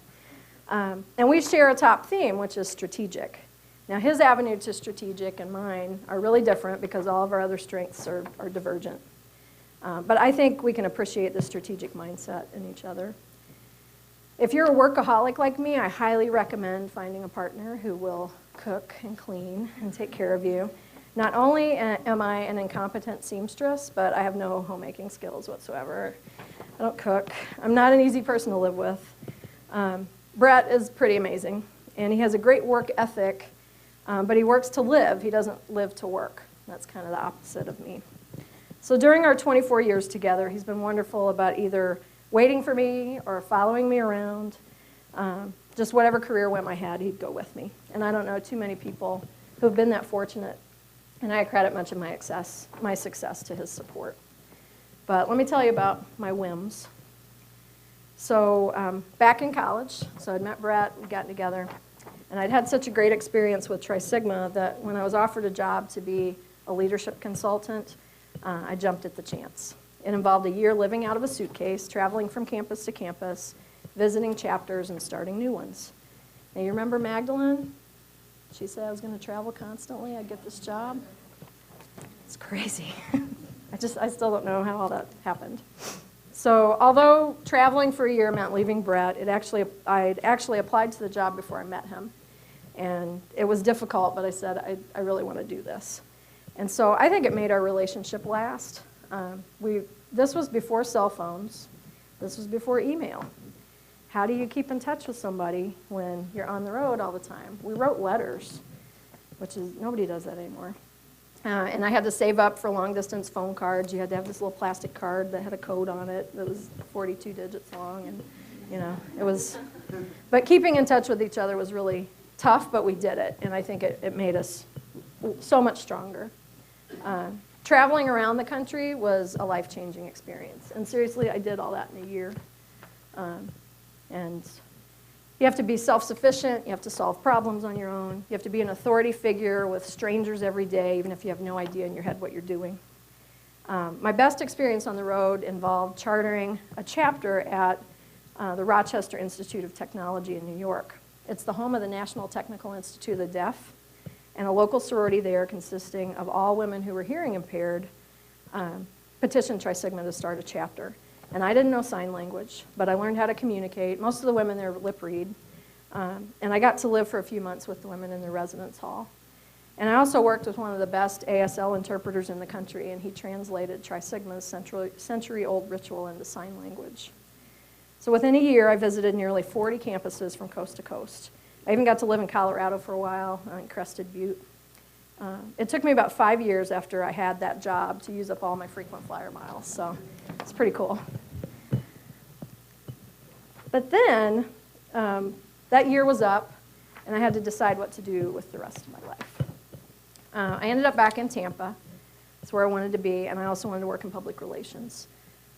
And we share a top theme, which is strategic. Now, his avenue to strategic and mine are really different because all of our other strengths are divergent. But I think we can appreciate the strategic mindset in each other. If you're a workaholic like me, I highly recommend finding a partner who will cook and clean and take care of you. Not only am I an incompetent seamstress, but I have no homemaking skills whatsoever. I don't cook. I'm not an easy person to live with. Brett is pretty amazing, and he has a great work ethic, but he works to live. He doesn't live to work. That's kind of the opposite of me. So during our 24 years together, he's been wonderful about either waiting for me or following me around. Just whatever career whim I had, he'd go with me. And I don't know too many people who have been that fortunate, and I credit much of my success to his support. But let me tell you about my whims. So back in college, so I'd met Brett, we got together, And I'd had such a great experience with Tri Sigma that when I was offered a job to be a leadership consultant, I jumped at the chance. It involved a year living out of a suitcase, traveling from campus to campus, visiting chapters, and starting new ones. Now, you remember Magdalene? She said I was going to travel constantly. I'd get this job. It's crazy. I still don't know how all that happened. So although traveling for a year meant leaving Brett, I'd actually applied to the job before I met him. And it was difficult, but I said, I really want to do this. And so I think it made our relationship last. This was before cell phones. This was before email. How do you keep in touch with somebody when you're on the road all the time? We wrote letters, which is, nobody does that anymore. And I had to save up for long-distance phone cards. You had to have this little plastic card that had a code on it that was 42 digits long, and it was. But keeping in touch with each other was really tough, but we did it, and I think it made us so much stronger. Traveling around the country was a life-changing experience, and seriously, I did all that in a year. And you have to be self-sufficient, you have to solve problems on your own, you have to be an authority figure with strangers every day, even if you have no idea in your head what you're doing. My best experience on the road involved chartering a chapter at the Rochester Institute of Technology in New York. It's the home of the National Technical Institute of the Deaf, and a local sorority there consisting of all women who were hearing impaired petitioned Tri Sigma to start a chapter. And I didn't know sign language, but I learned how to communicate. Most of the women there lip read. And I got to live for a few months with the women in the residence hall. And I also worked with one of the best ASL interpreters in the country, and he translated Tri Sigma's century-old ritual into sign language. So within a year, I visited nearly 40 campuses from coast to coast. I even got to live in Colorado for a while, in Crested Butte. It took me about 5 years after I had that job to use up all my frequent flyer miles, so it's pretty cool. But then, that year was up, and I had to decide what to do with the rest of my life. I ended up back in Tampa. That's where I wanted to be, and I also wanted to work in public relations.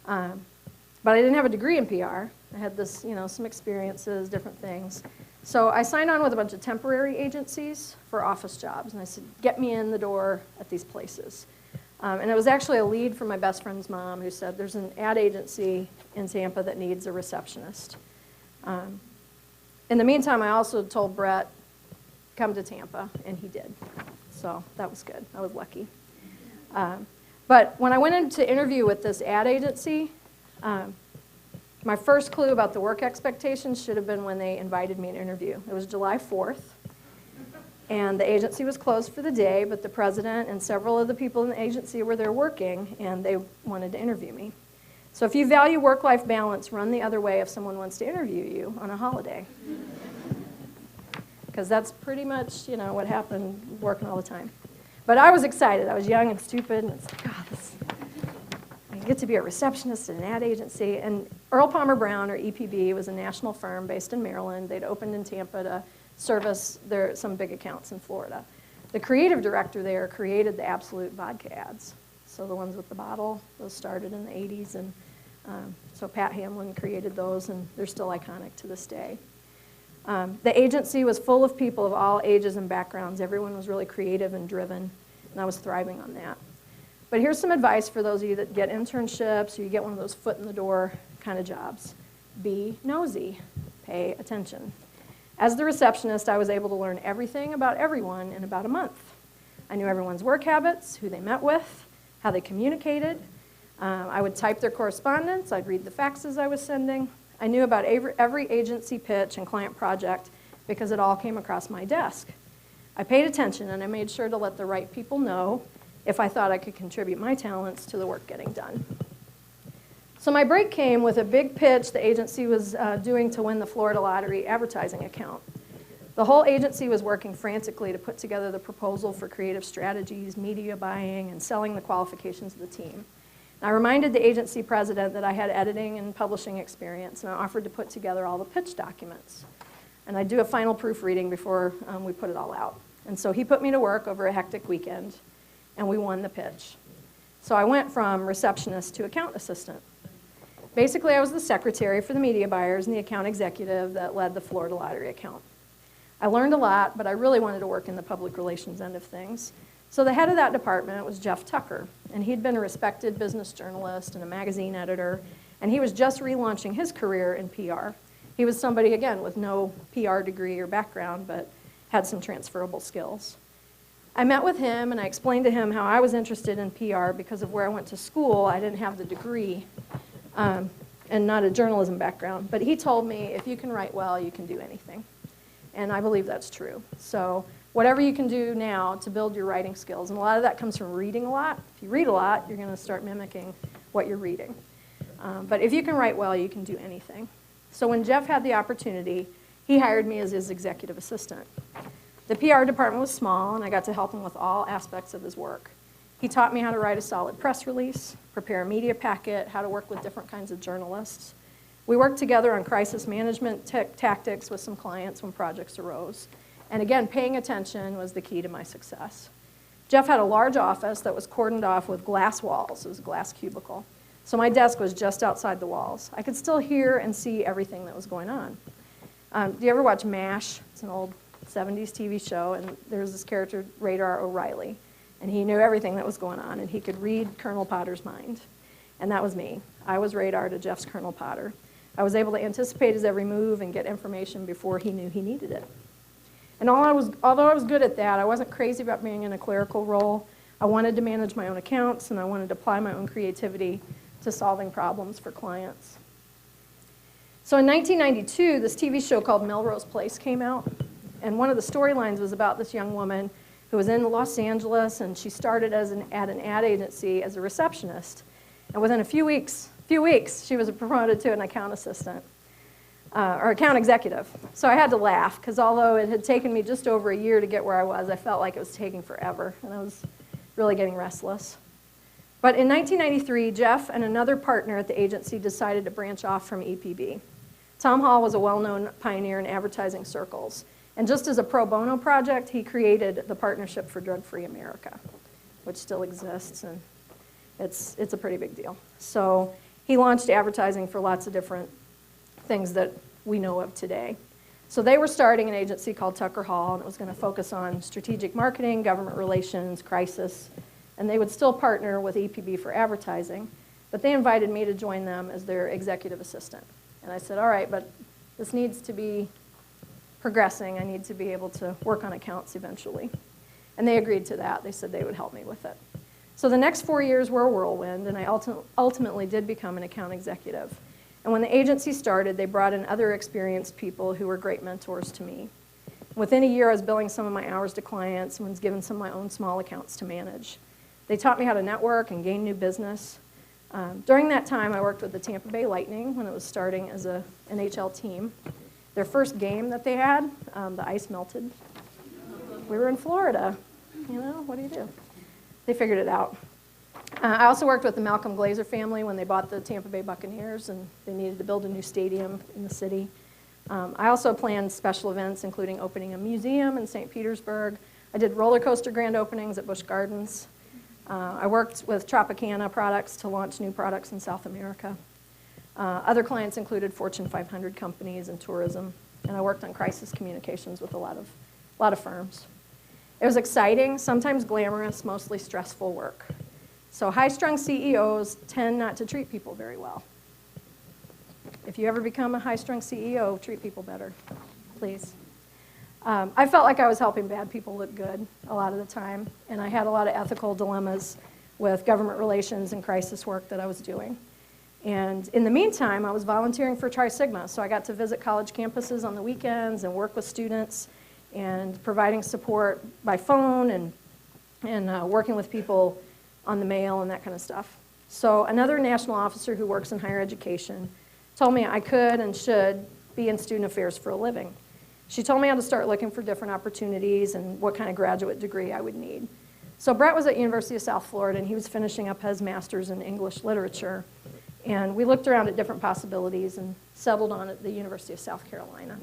But I didn't have a degree in PR. I had this, some experiences, different things. So I signed on with a bunch of temporary agencies for office jobs, and I said, get me in the door at these places. And it was actually a lead from my best friend's mom who said, there's an ad agency in Tampa that needs a receptionist. In the meantime, I also told Brett, come to Tampa, and he did. So that was good. I was lucky. But when I went in to interview with this ad agency, my first clue about the work expectations should have been when they invited me to interview. It was July 4th, and the agency was closed for the day, but the president and several of the people in the agency were there working, and they wanted to interview me. So if you value work-life balance, run the other way if someone wants to interview you on a holiday. Because that's pretty much, what happened working all the time. But I was excited. I was young and stupid, and it's like, I get to be a receptionist at an ad agency. And Earl Palmer Brown, or EPB, was a national firm based in Maryland. They'd opened in Tampa to service some big accounts in Florida. The creative director there created the Absolute vodka ads. So the ones with the bottle, those started in the 80s. And so Pat Hamlin created those, and they're still iconic to this day. The agency was full of people of all ages and backgrounds. Everyone was really creative and driven, and I was thriving on that. But here's some advice for those of you that get internships or you get one of those foot-in-the-door kind of jobs. Be nosy. Pay attention. As the receptionist, I was able to learn everything about everyone in about a month. I knew everyone's work habits, who they met with, how they communicated. I would type their correspondence. I'd read the faxes I was sending. I knew about every agency pitch and client project because it all came across my desk. I paid attention, and I made sure to let the right people know if I thought I could contribute my talents to the work getting done. So my break came with a big pitch the agency was doing to win the Florida Lottery advertising account. The whole agency was working frantically to put together the proposal for creative strategies, media buying, and selling the qualifications of the team. I reminded the agency president that I had editing and publishing experience, and I offered to put together all the pitch documents. And I'd do a final proofreading before we put it all out. And so he put me to work over a hectic weekend, and we won the pitch. So I went from receptionist to account assistant. Basically, I was the secretary for the media buyers and the account executive that led the Florida Lottery account. I learned a lot, but I really wanted to work in the public relations end of things. So the head of that department was Jeff Tucker, and he'd been a respected business journalist and a magazine editor, and he was just relaunching his career in PR. He was somebody, again, with no PR degree or background, but had some transferable skills. I met with him, and I explained to him how I was interested in PR because of where I went to school. I didn't have the degree and not a journalism background, but he told me, if you can write well, you can do anything. And I believe that's true. So whatever you can do now to build your writing skills, and a lot of that comes from reading a lot. If you read a lot, you're going to start mimicking what you're reading. But if you can write well, you can do anything. So when Jeff had the opportunity, he hired me as his executive assistant. The PR department was small, and I got to help him with all aspects of his work. He taught me how to write a solid press release, prepare a media packet, how to work with different kinds of journalists. We worked together on crisis management tactics with some clients when projects arose. And again, paying attention was the key to my success. Jeff had a large office that was cordoned off with glass walls. It was a glass cubicle. So my desk was just outside the walls. I could still hear and see everything that was going on. Do you ever watch MASH? It's an old 70s TV show, and there's this character, Radar O'Reilly, and he knew everything that was going on, and he could read Colonel Potter's mind, and that was me. I was Radar to Jeff's Colonel Potter. I was able to anticipate his every move and get information before he knew he needed it. And although I was good at that, I wasn't crazy about being in a clerical role. I wanted to manage my own accounts, and I wanted to apply my own creativity to solving problems for clients. So in 1992, this TV show called Melrose Place came out. And one of the storylines was about this young woman who was in Los Angeles, and she started at an ad agency as a receptionist. And within a few weeks, she was promoted to an account assistant, or account executive. So I had to laugh, because although it had taken me just over a year to get where I was, I felt like it was taking forever, and I was really getting restless. But in 1993, Jeff and another partner at the agency decided to branch off from EPB. Tom Hall was a well-known pioneer in advertising circles. And just as a pro bono project, he created the Partnership for Drug-Free America, which still exists, and it's a pretty big deal. So he launched advertising for lots of different things that we know of today. So they were starting an agency called Tucker Hall, and it was going to focus on strategic marketing, government relations, crisis, and they would still partner with EPB for advertising, but they invited me to join them as their executive assistant. And I said, all right, but this needs to be progressing. I need to be able to work on accounts eventually. And they agreed to that. They said they would help me with it. So the next 4 years were a whirlwind, and I ultimately did become an account executive. And when the agency started, they brought in other experienced people who were great mentors to me. Within a year, I was billing some of my hours to clients and was given some of my own small accounts to manage. They taught me how to network and gain new business. During that time, I worked with the Tampa Bay Lightning when it was starting as an NHL team. Their first game that they had, the ice melted. We were in Florida. You know, what do you do? They figured it out. I also worked with the Malcolm Glazer family when they bought the Tampa Bay Buccaneers, and they needed to build a new stadium in the city. I also planned special events, including opening a museum in St. Petersburg. I did roller coaster grand openings at Busch Gardens. I worked with Tropicana products to launch new products in South America. Other clients included Fortune 500 companies and tourism, and I worked on crisis communications with a lot of firms. It was exciting, sometimes glamorous, mostly stressful work. So high-strung CEOs tend not to treat people very well. If you ever become a high-strung CEO, treat people better, please. I felt like I was helping bad people look good a lot of the time, and I had a lot of ethical dilemmas with government relations and crisis work that I was doing. And in the meantime, I was volunteering for Tri Sigma, so I got to visit college campuses on the weekends and work with students and providing support by phone and working with people on the mail and that kind of stuff. So another national officer who works in higher education told me I could and should be in student affairs for a living. She told me how to start looking for different opportunities and what kind of graduate degree I would need. So Brett was at University of South Florida, and he was finishing up his master's in English literature. And we looked around at different possibilities and settled on at the University of South Carolina.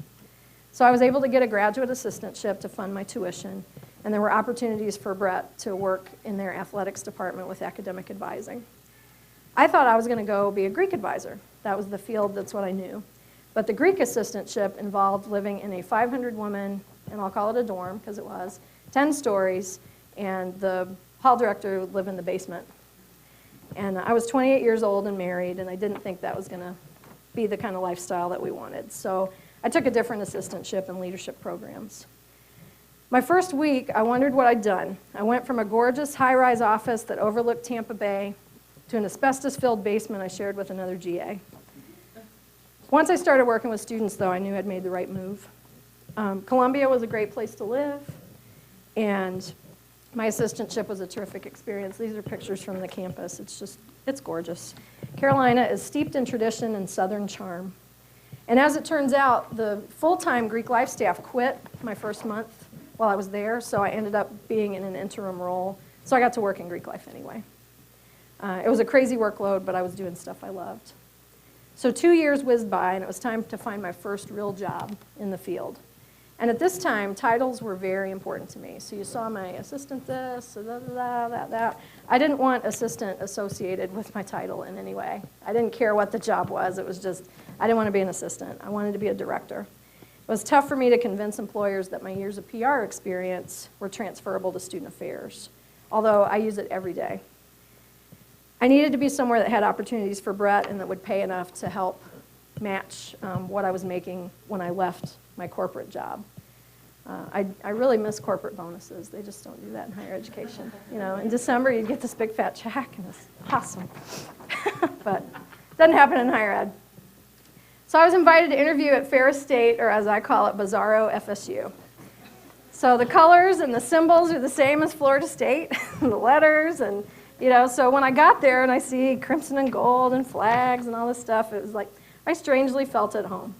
So I was able to get a graduate assistantship to fund my tuition, and there were opportunities for Brett to work in their athletics department with academic advising. I thought I was going to go be a Greek advisor. That was the field, that's what I knew. But the Greek assistantship involved living in a 500-woman and I'll call it a dorm because it was, 10 stories, and the hall director would live in the basement. And I was 28 years old and married, and I didn't think that was going to be the kind of lifestyle that we wanted. So I took a different assistantship and leadership programs. My first week, I wondered what I'd done. I went from a gorgeous high-rise office that overlooked Tampa Bay to an asbestos-filled basement I shared with another GA. Once I started working with students, though, I knew I'd made the right move. Columbia was a great place to live, and my assistantship was a terrific experience. These are pictures from the campus. It's gorgeous. Carolina is steeped in tradition and Southern charm. And as it turns out, the full-time Greek life staff quit my first month while I was there, so I ended up being in an interim role. So I got to work in Greek life anyway. It was a crazy workload, but I was doing stuff I loved. So 2 years whizzed by, and it was time to find my first real job in the field. And at this time, titles were very important to me. So you saw my assistant this, that. I didn't want assistant associated with my title in any way. I didn't care what the job was. It was just, I didn't want to be an assistant. I wanted to be a director. It was tough for me to convince employers that my years of PR experience were transferable to student affairs, although I use it every day. I needed to be somewhere that had opportunities for Brett and that would pay enough to help match what I was making when I left my corporate job. I really miss corporate bonuses. They just don't do that in higher education. You know, in December you'd get this big fat check and it's awesome. But it doesn't happen in higher ed. So I was invited to interview at Ferris State, or as I call it, Bizarro FSU. So the colors and the symbols are the same as Florida State, the letters, and you know, so when I got there and I see crimson and gold and flags and all this stuff, it was like I strangely felt at home.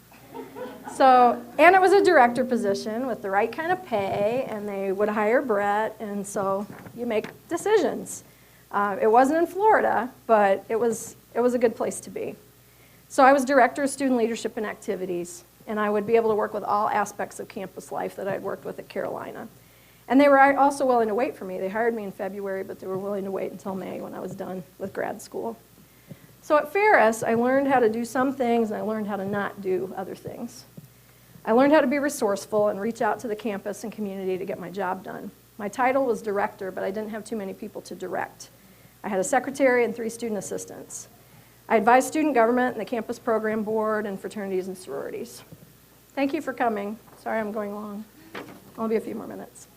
So, and it was a director position with the right kind of pay, and they would hire Brett, and so you make decisions. It wasn't in Florida, but it was a good place to be. So I was director of student leadership and activities, and I would be able to work with all aspects of campus life that I'd worked with at Carolina. And they were also willing to wait for me. They hired me in February, but they were willing to wait until May when I was done with grad school. So at Ferris, I learned how to do some things, and I learned how to not do other things. I learned how to be resourceful and reach out to the campus and community to get my job done. My title was director, but I didn't have too many people to direct. I had a secretary and 3 student assistants. I advised student government and the campus program board and fraternities and sororities. Thank you for coming. Sorry I'm going long. I'll be a few more minutes.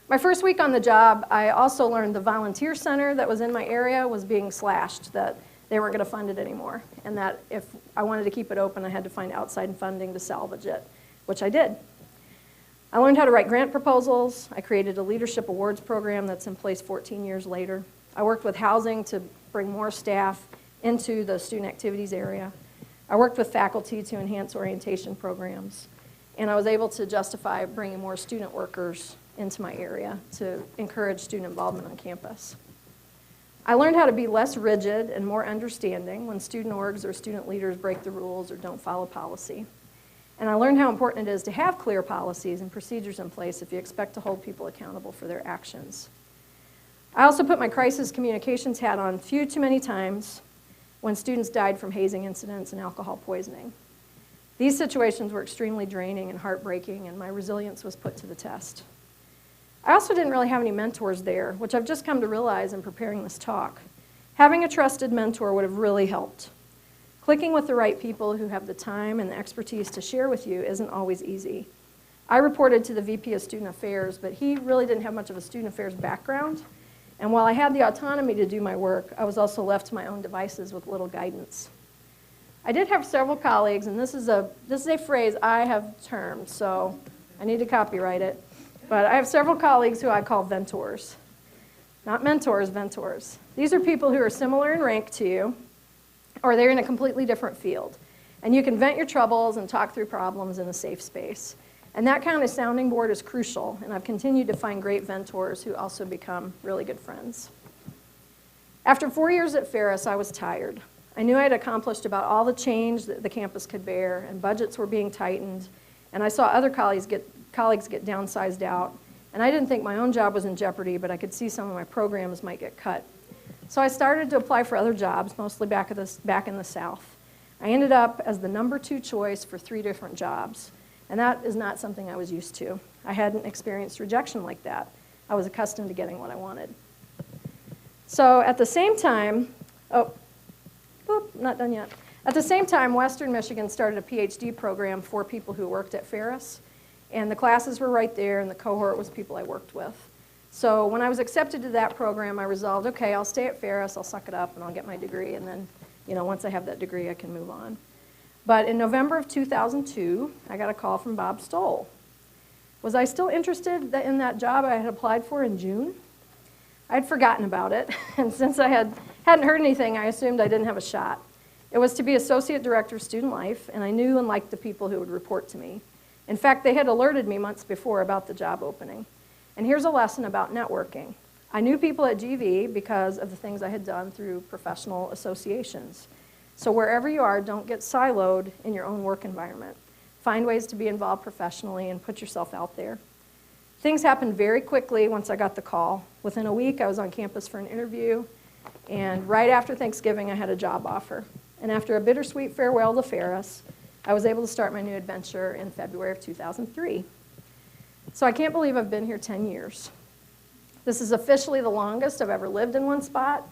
My first week on the job, I also learned the volunteer center that was in my area was being slashed, that they weren't going to fund it anymore, and that if I wanted to keep it open, I had to find outside funding to salvage it, which I did. I learned how to write grant proposals. I created a leadership awards program that's in place 14 years later. I worked with housing to bring more staff into the student activities area. I worked with faculty to enhance orientation programs, and I was able to justify bringing more student workers into my area to encourage student involvement on campus. I learned how to be less rigid and more understanding when student orgs or student leaders break the rules or don't follow policy. And I learned how important it is to have clear policies and procedures in place if you expect to hold people accountable for their actions. I also put my crisis communications hat on few too many times when students died from hazing incidents and alcohol poisoning. These situations were extremely draining and heartbreaking, and my resilience was put to the test. I also didn't really have any mentors there, which I've just come to realize in preparing this talk. Having a trusted mentor would have really helped. Clicking with the right people who have the time and the expertise to share with you isn't always easy. I reported to the VP of Student Affairs, but he really didn't have much of a student affairs background. And while I had the autonomy to do my work, I was also left to my own devices with little guidance. I did have several colleagues, and this is a phrase I have termed, so I need to copyright it. But I have several colleagues who I call ventors. Not mentors, ventors. These are people who are similar in rank to you, or they're in a completely different field. And you can vent your troubles and talk through problems in a safe space. And that kind of sounding board is crucial, and I've continued to find great ventors who also become really good friends. After 4 years at Ferris, I was tired. I knew I had accomplished about all the change that the campus could bear, and budgets were being tightened, and I saw other colleagues get downsized out, and I didn't think my own job was in jeopardy, but I could see some of my programs might get cut. So I started to apply for other jobs, mostly back in the South. I ended up as the #2 choice for 3 different jobs, And that is not something I was used to. I hadn't experienced rejection like that. I was accustomed to getting what I wanted. So at the same time, not done yet. At the same time, Western Michigan started a PhD program for people who worked at Ferris. And the classes were right there, and the cohort was people I worked with. So when I was accepted to that program, I resolved, okay, I'll stay at Ferris, I'll suck it up, and I'll get my degree. And then, once I have that degree, I can move on. But in November of 2002, I got a call from Bob Stoll. Was I still interested in that job I had applied for in June? I'd forgotten about it, and since I hadn't heard anything, I assumed I didn't have a shot. It was to be Associate Director of Student Life, and I knew and liked the people who would report to me. In fact, they had alerted me months before about the job opening. And here's a lesson about networking. I knew people at GV because of the things I had done through professional associations. So wherever you are, don't get siloed in your own work environment. Find ways to be involved professionally and put yourself out there. Things happened very quickly once I got the call. Within a week, I was on campus for an interview, and right after Thanksgiving, I had a job offer. And after a bittersweet farewell to Ferris, I was able to start my new adventure in February of 2003. So I can't believe I've been here 10 years. This is officially the longest I've ever lived in one spot.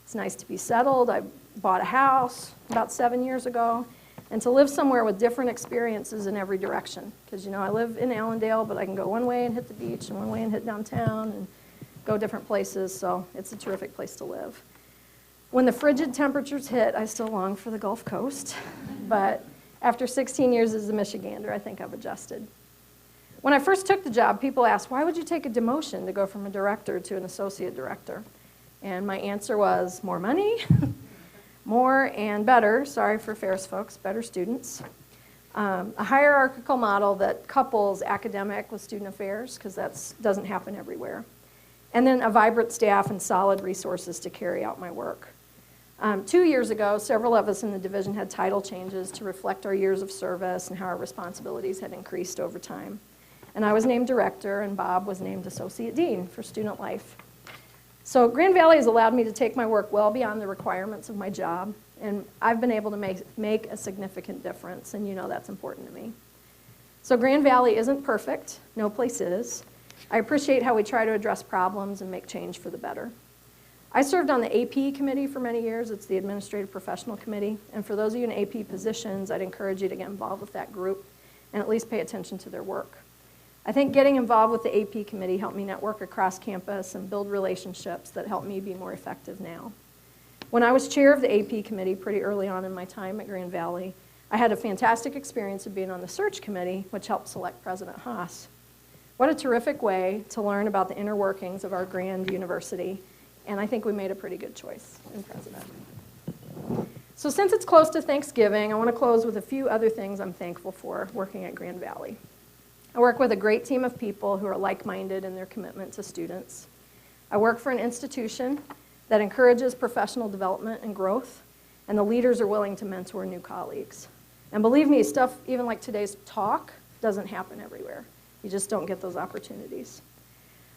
It's nice to be settled. I bought a house about 7 years ago, and to live somewhere with different experiences in every direction. Because, I live in Allendale, but I can go one way and hit the beach, and one way and hit downtown, and go different places, so it's a terrific place to live. When the frigid temperatures hit, I still long for the Gulf Coast, but after 16 years as a Michigander, I think I've adjusted. When I first took the job, people asked, why would you take a demotion to go from a director to an associate director? And my answer was, more money, more and better, sorry for Ferris folks, better students. A hierarchical model that couples academic with student affairs, because that doesn't happen everywhere. And then a vibrant staff and solid resources to carry out my work. 2 years ago, several of us in the division had title changes to reflect our years of service and how our responsibilities had increased over time. And I was named director, and Bob was named associate dean for student life. So Grand Valley has allowed me to take my work well beyond the requirements of my job, and I've been able to make a significant difference, and that's important to me. So Grand Valley isn't perfect, no place is. I appreciate how we try to address problems and make change for the better. I served on the AP committee for many years. It's the Administrative Professional Committee, and for those of you in AP positions, I'd encourage you to get involved with that group and at least pay attention to their work. I think getting involved with the AP committee helped me network across campus and build relationships that help me be more effective now. When I was chair of the AP committee pretty early on in my time at Grand Valley, I had a fantastic experience of being on the search committee, which helped select President Haas. What a terrific way to learn about the inner workings of our grand university, and I think we made a pretty good choice in president. So since it's close to Thanksgiving, I want to close with a few other things I'm thankful for working at Grand Valley. I work with a great team of people who are like-minded in their commitment to students. I work for an institution that encourages professional development and growth, and the leaders are willing to mentor new colleagues. And believe me, stuff even like today's talk doesn't happen everywhere. You just don't get those opportunities.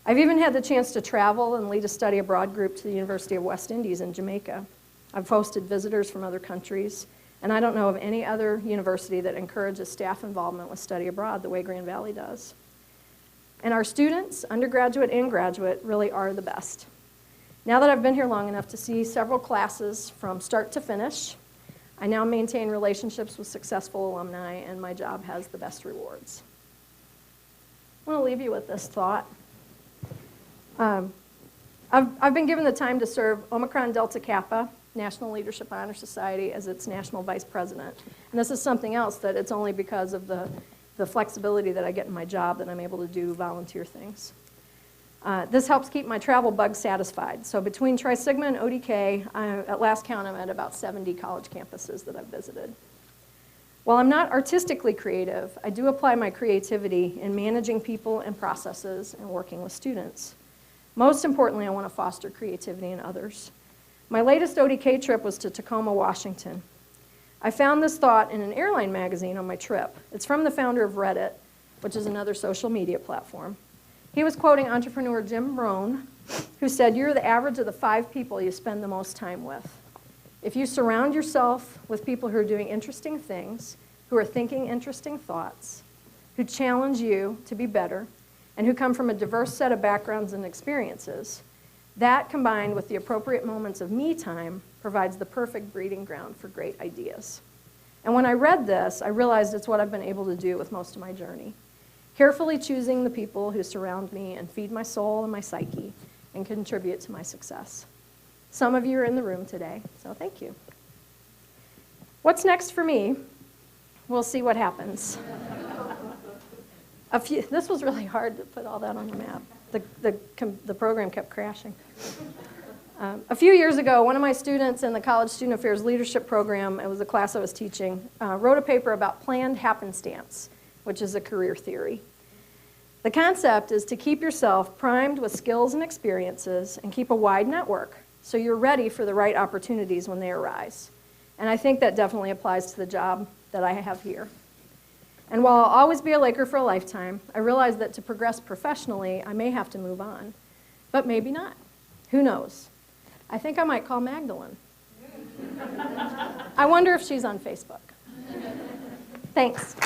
I've even had the chance to travel and lead a study abroad group to the University of West Indies in Jamaica. I've hosted visitors from other countries, and I don't know of any other university that encourages staff involvement with study abroad the way Grand Valley does. And our students, undergraduate and graduate, really are the best. Now that I've been here long enough to see several classes from start to finish, I now maintain relationships with successful alumni, and my job has the best rewards. I want to leave you with this thought. I've been given the time to serve Omicron Delta Kappa, National Leadership Honor Society, as its national vice president. And this is something else that it's only because of the flexibility that I get in my job that I'm able to do volunteer things. This helps keep my travel bug satisfied. So between Tri Sigma and ODK, at last count, I'm at about 70 college campuses that I've visited. While I'm not artistically creative, I do apply my creativity in managing people and processes and working with students. Most importantly, I want to foster creativity in others. My latest ODK trip was to Tacoma, Washington. I found this thought in an airline magazine on my trip. It's from the founder of Reddit, which is another social media platform. He was quoting entrepreneur Jim Rohn, who said, "You're the average of the 5 people you spend the most time with. If you surround yourself with people who are doing interesting things, who are thinking interesting thoughts, who challenge you to be better, and who come from a diverse set of backgrounds and experiences, that combined with the appropriate moments of me time provides the perfect breeding ground for great ideas. And when I read this, I realized it's what I've been able to do with most of my journey. Carefully choosing the people who surround me and feed my soul and my psyche and contribute to my success. Some of you are in the room today, so thank you. What's next for me? We'll see what happens. This was really hard to put all that on the map. The program kept crashing. A few years ago, one of my students in the College Student Affairs Leadership Program, it was a class I was teaching, wrote a paper about planned happenstance, which is a career theory. The concept is to keep yourself primed with skills and experiences and keep a wide network so you're ready for the right opportunities when they arise. And I think that definitely applies to the job that I have here. And while I'll always be a Laker for a lifetime, I realize that to progress professionally, I may have to move on. But maybe not. Who knows? I think I might call Magdalene. I wonder if she's on Facebook. Thanks.